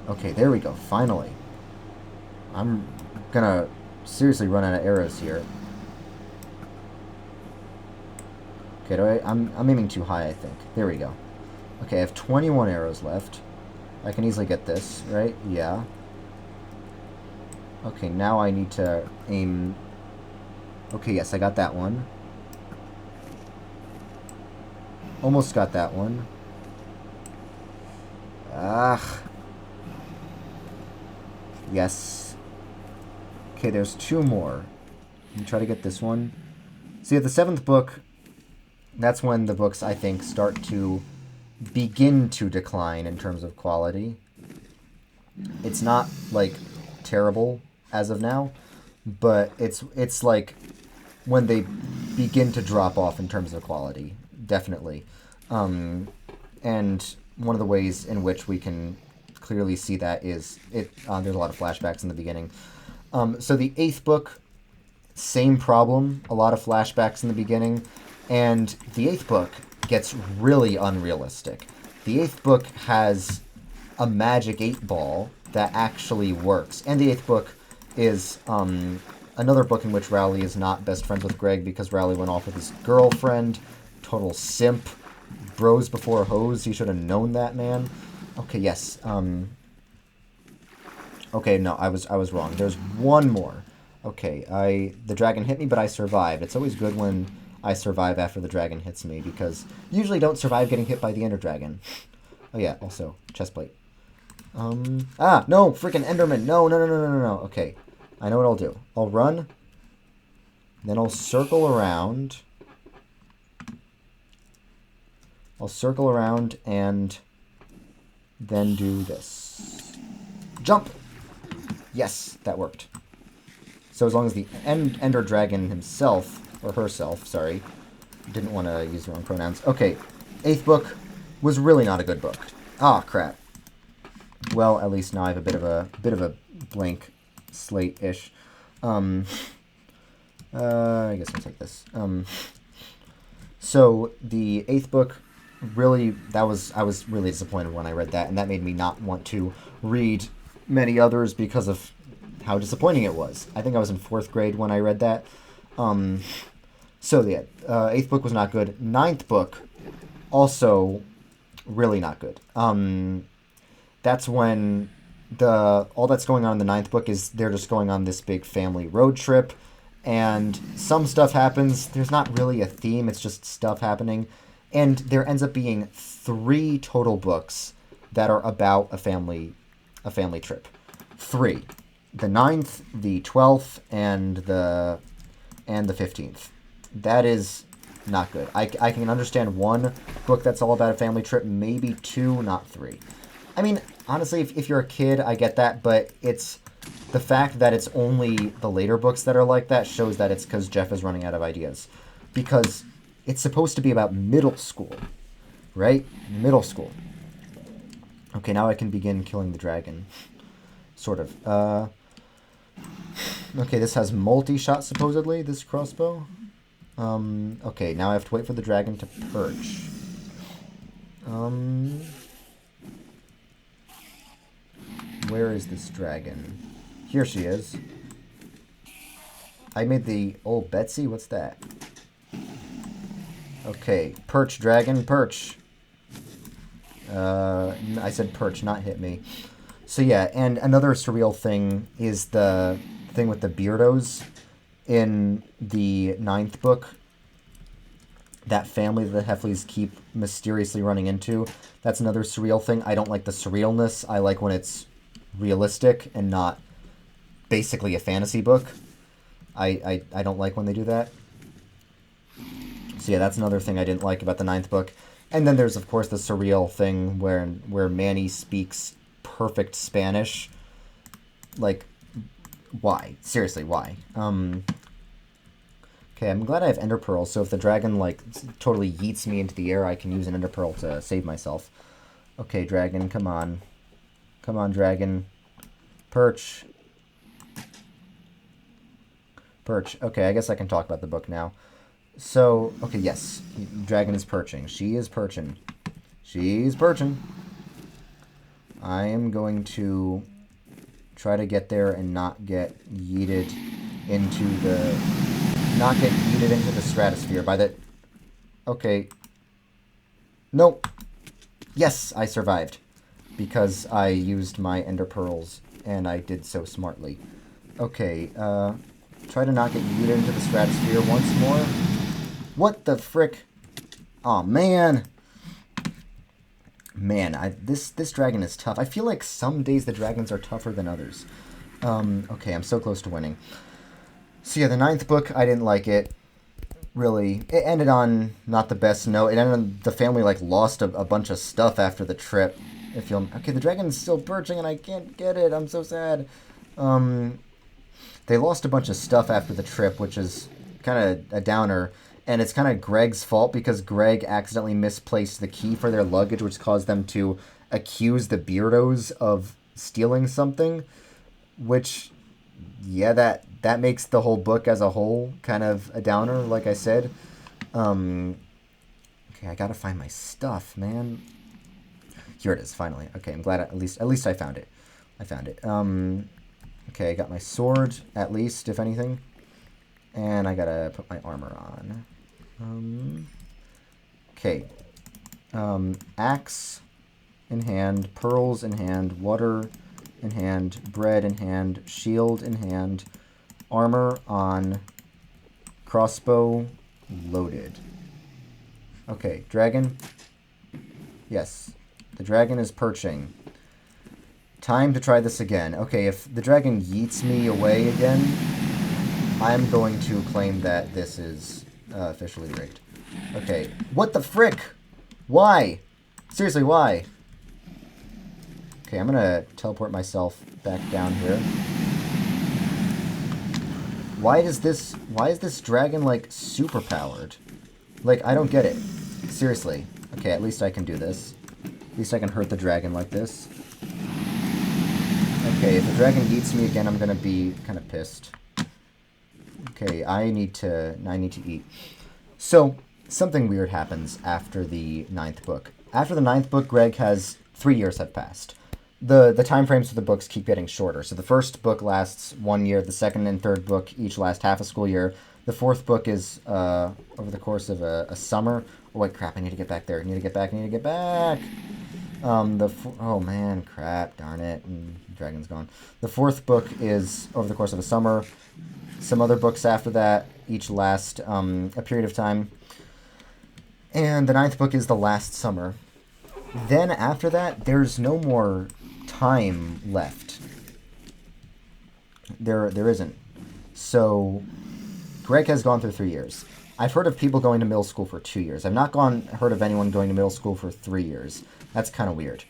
Okay, there we go. Finally. I'm gonna seriously run out of arrows here. Okay, I'm aiming too high, I think. There we go. Okay, I have 21 arrows left. I can easily get this, right? Yeah. Okay, now I need to aim... Okay, yes, I got that one. Almost got that one. Ah. Yes. Okay, there's 2 more. Let me try to get this one. See, at the 7th book, that's when the books, I think, start to begin to decline in terms of quality. It's not, like, terrible as of now, but it's like when they begin to drop off in terms of quality, definitely. And one of the ways in which we can clearly see that is there's a lot of flashbacks in the beginning. So the 8th book, same problem, a lot of flashbacks in the beginning, and the 8th book gets really unrealistic. The 8th book has a magic 8 ball that actually works, and the 8th book is another book in which Rowley is not best friends with Greg because Rowley went off with his girlfriend. Total simp. Bros before hoes. He should have known that, man. Okay, yes. Okay, no, I was wrong. There's one more. Okay, the dragon hit me, but I survived. It's always good when I survive after the dragon hits me, because usually don't survive getting hit by the ender dragon. Oh yeah, also, chestplate. No, freaking enderman. No. Okay, I know what I'll do. I'll run, then I'll circle around. I'll circle around and then do this. Jump! Yes, that worked. So as long as the ender dragon himself, or herself, sorry, didn't want to use the wrong pronouns. Okay, 8th book was really not a good book. Ah, crap. Well, at least now I have a bit of a blank slate-ish. I guess I'll take this. So the 8th book, really, I was really disappointed when I read that, and that made me not want to read many others because of how disappointing it was. I think I was in 4th grade when I read that. So yeah, 8th book was not good. 9th book, also really not good. That's when all that's going on in the 9th book is they're just going on this big family road trip, and some stuff happens. There's not really a theme, it's just stuff happening. And there ends up being 3 total books that are about a family a family trip. 3. The 9th, the 12th, and the 15th. That is not good. I can understand 1 book that's all about a family trip, maybe 2, not 3. I mean, honestly, if you're a kid, I get that, but it's the fact that it's only the later books that are like that shows that it's because Jeff is running out of ideas. Because it's supposed to be about middle school, right? Middle school. Okay, now I can begin killing the dragon. Sort of. Okay, this has multi-shot, supposedly, this crossbow. Okay, now I have to wait for the dragon to perch. Where is this dragon? Here she is. I made the old Betsy? What's that? Okay, perch, dragon, perch. I said perch, not hit me. So yeah, and another surreal thing is the thing with the Beardos in the 9th book. That family that the Heffleys keep mysteriously running into. That's another surreal thing. I don't like the surrealness. I like when it's realistic and not basically a fantasy book. I don't like when they do that. So yeah, that's another thing I didn't like about the 9th book. And then there's, of course, the surreal thing where Manny speaks perfect Spanish. Like, why? Seriously, why? Okay, I'm glad I have Ender Pearls, so if the dragon, like, totally yeets me into the air, I can use an Ender Pearl to save myself. Okay, dragon, come on. Come on, dragon. Perch. Perch. Okay, I guess I can talk about the book now. So, okay, yes. Dragon is perching. She is perching. She's perching. I am going to try to get there and not get yeeted into the... Not get yeeted into the stratosphere by the... Okay. Nope. Yes, I survived. Because I used my Ender Pearls, and I did so smartly. Okay, try to not get yeeted into the stratosphere once more. What the frick? Aw, man. Man, this dragon is tough. I feel like some days the dragons are tougher than others. Okay, I'm so close to winning. So yeah, the 9th book, I didn't like it. Really. It ended on not the best note. It ended on the family, like, lost a bunch of stuff after the trip. Okay, the dragon's still perching and I can't get it. I'm so sad. They lost a bunch of stuff after the trip, which is kind of a downer. And it's kind of Greg's fault because Greg accidentally misplaced the key for their luggage, which caused them to accuse the Beardos of stealing something. Which, yeah, that makes the whole book as a whole kind of a downer, like I said. Okay, I gotta find my stuff, man. Here it is, finally. Okay, I'm glad at least I found it. I found it. Okay, I got my sword, at least, if anything. And I gotta put my armor on. Okay. Axe in hand, pearls in hand, water in hand, bread in hand, shield in hand, armor on, crossbow loaded. Okay, dragon. Yes, the dragon is perching. Time to try this again. Okay, if the dragon yeets me away again, I'm going to claim that this is officially rigged. Okay, what the frick? Why? Seriously, why? Okay, I'm gonna teleport myself back down here. Why is this dragon, like, super powered? Like, I don't get it. Seriously. Okay, at least I can do this. At least I can hurt the dragon like this. Okay, if the dragon eats me again, I'm gonna be kind of pissed. Okay, I need to eat. So, something weird happens after the 9th book. After the 9th book, Greg has 3 years have passed. The time frames for the books keep getting shorter. So the first book lasts 1 year. The second and third book each last half a school year. The fourth book is over the course of a summer. Oh, wait, crap, I need to get back there. I need to get back. Oh, man, crap, darn it. And the dragon's gone. The fourth book is over the course of a summer. Some other books after that each last a period of time. And the 9th book is the last summer. Then after that, there's no more time left. There isn't. So, Greg has gone through 3 years. I've heard of people going to middle school for 2 years. I've not heard of anyone going to middle school for 3 years. That's kind of weird.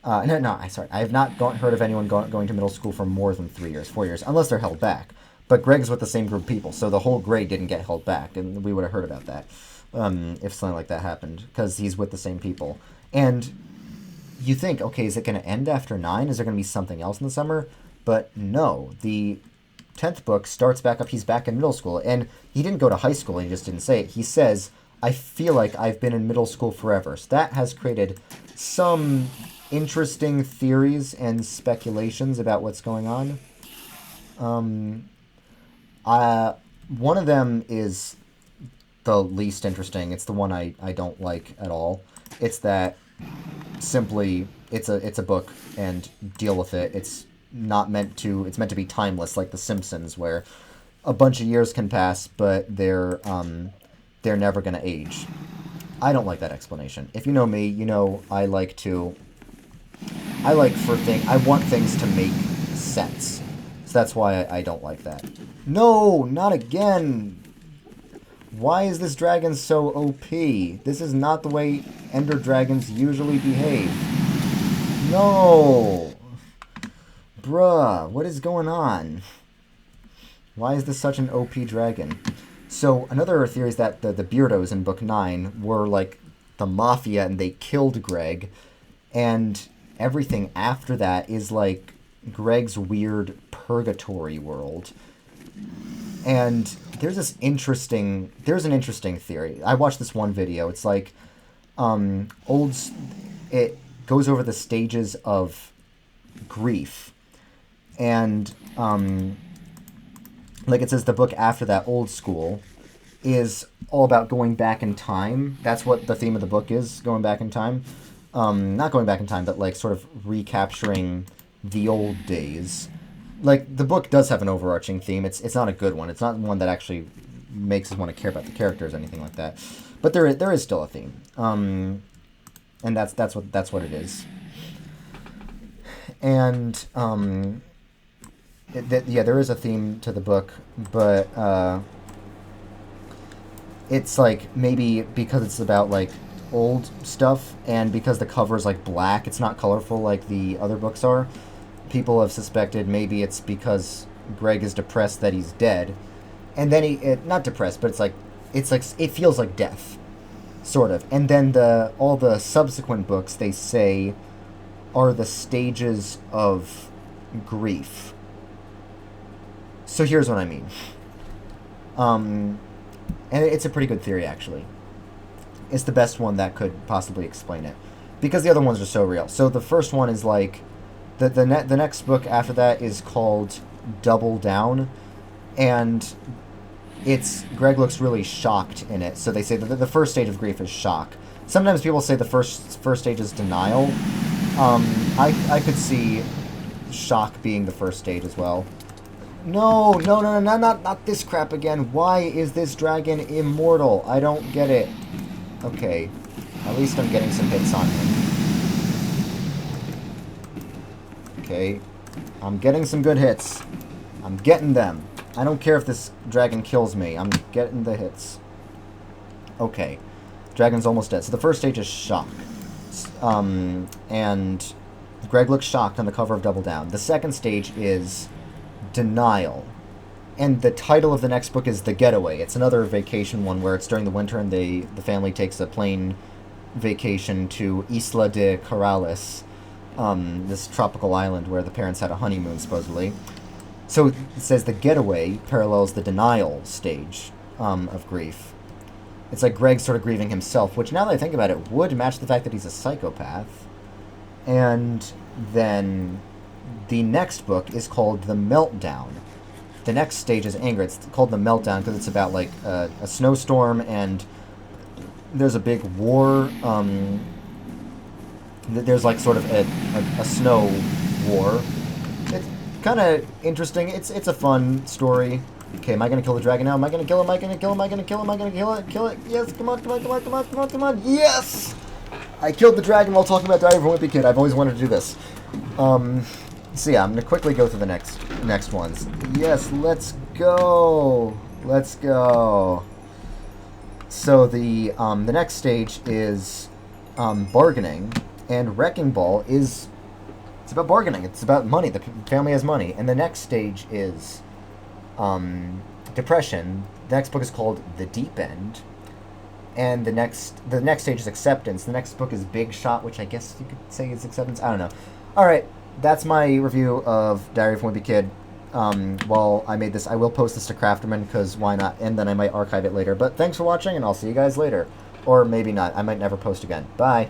Sorry. I have not heard of anyone going to middle school for more than 3 years, 4 years, unless they're held back. But Greg's with the same group of people, so the whole grade didn't get held back, and we would have heard about that if something like that happened, because he's with the same people. And you think, okay, is it going to end after 9? Is there going to be something else in the summer? But no, the 10th book starts back up. He's back in middle school, and he didn't go to high school, he just didn't say it. He says, I feel like I've been in middle school forever. So that has created some interesting theories and speculations about what's going on. One of them is the least interesting. It's the one I don't like at all. It's that simply it's a book and deal with it. It's meant to be timeless, like The Simpsons, where a bunch of years can pass, but they're never gonna age. I don't like that explanation. If you know me, you know I want things to make sense. So that's why I don't like that. No, not again! Why is this dragon so OP? This is not the way Ender Dragons usually behave. No! Bruh, what is going on? Why is this such an OP dragon? So, another theory is that the Beardos in Book 9 were, like, the Mafia, and they killed Greg. And everything after that is, like, Greg's weird purgatory world. And there's an interesting theory. I watched this one video. It's like, it goes over the stages of grief. And, like it says, the book after that, Old School, is all about going back in time. That's what the theme of the book is, going back in time. Not going back in time, but, like, sort of recapturing the old days. Like, the book does have an overarching theme. It's not a good one. It's not one that actually makes us want to care about the characters or anything like that. But there is still a theme. And that's what it is. And there is a theme to the book, but it's like maybe because it's about like old stuff and because the cover is like black, it's not colorful like the other books are. People have suspected maybe it's because Greg is depressed that he's dead, and then not depressed, but it's like it feels like death, sort of. And then all the subsequent books, they say, are the stages of grief. So here's what I mean. And it's a pretty good theory, actually. It's the best one that could possibly explain it, because the other ones are so real. So the first one is like the next book after that is called Double Down, and Greg looks really shocked in it. So they say that the first stage of grief is shock. Sometimes people say the first stage is denial. I could see shock being the first stage as well. No, not this crap again. Why is this dragon immortal? I don't get it. Okay, at least I'm getting some hits on him. Okay, I'm getting some good hits. I'm getting them. I don't care if this dragon kills me. I'm getting the hits. Okay, dragon's almost dead. So the first stage is shock. And Greg looks shocked on the cover of Double Down. The second stage is denial. And the title of the next book is The Getaway. It's another vacation one where it's during the winter and the family takes a plane vacation to Isla de Corrales, this tropical island where the parents had a honeymoon, supposedly. So it says The Getaway parallels the denial stage of grief. It's like Greg sort of grieving himself, which, now that I think about it, would match the fact that he's a psychopath. And then the next book is called The Meltdown. The next stage is anger. It's called The Meltdown because it's about, like, a snowstorm, and there's a big war. There's, like, sort of a snow war. It's kind of interesting. It's a fun story. Okay, am I going to kill the dragon now? Am I going to kill him? Am I going to kill him? Am I going to kill him? Am I going to kill it? Kill it? Yes, come on, come on, come on, come on, come on, come on. Yes! I killed the dragon while talking about Diary of a Wimpy Kid. I've always wanted to do this. So yeah, I'm gonna quickly go through the next ones. Yes, let's go. Let's go. So the next stage is bargaining, and Wrecking Ball is it's about bargaining. It's about money. The family has money, and the next stage is depression. The next book is called The Deep End, and the next stage is acceptance. The next book is Big Shot, which I guess you could say is acceptance. I don't know. All right, that's my review of Diary of a Wimpy Kid. While I made this, I will post this to Crafterman, because why not? And then I might archive it later. But thanks for watching, and I'll see you guys later. Or maybe not. I might never post again. Bye.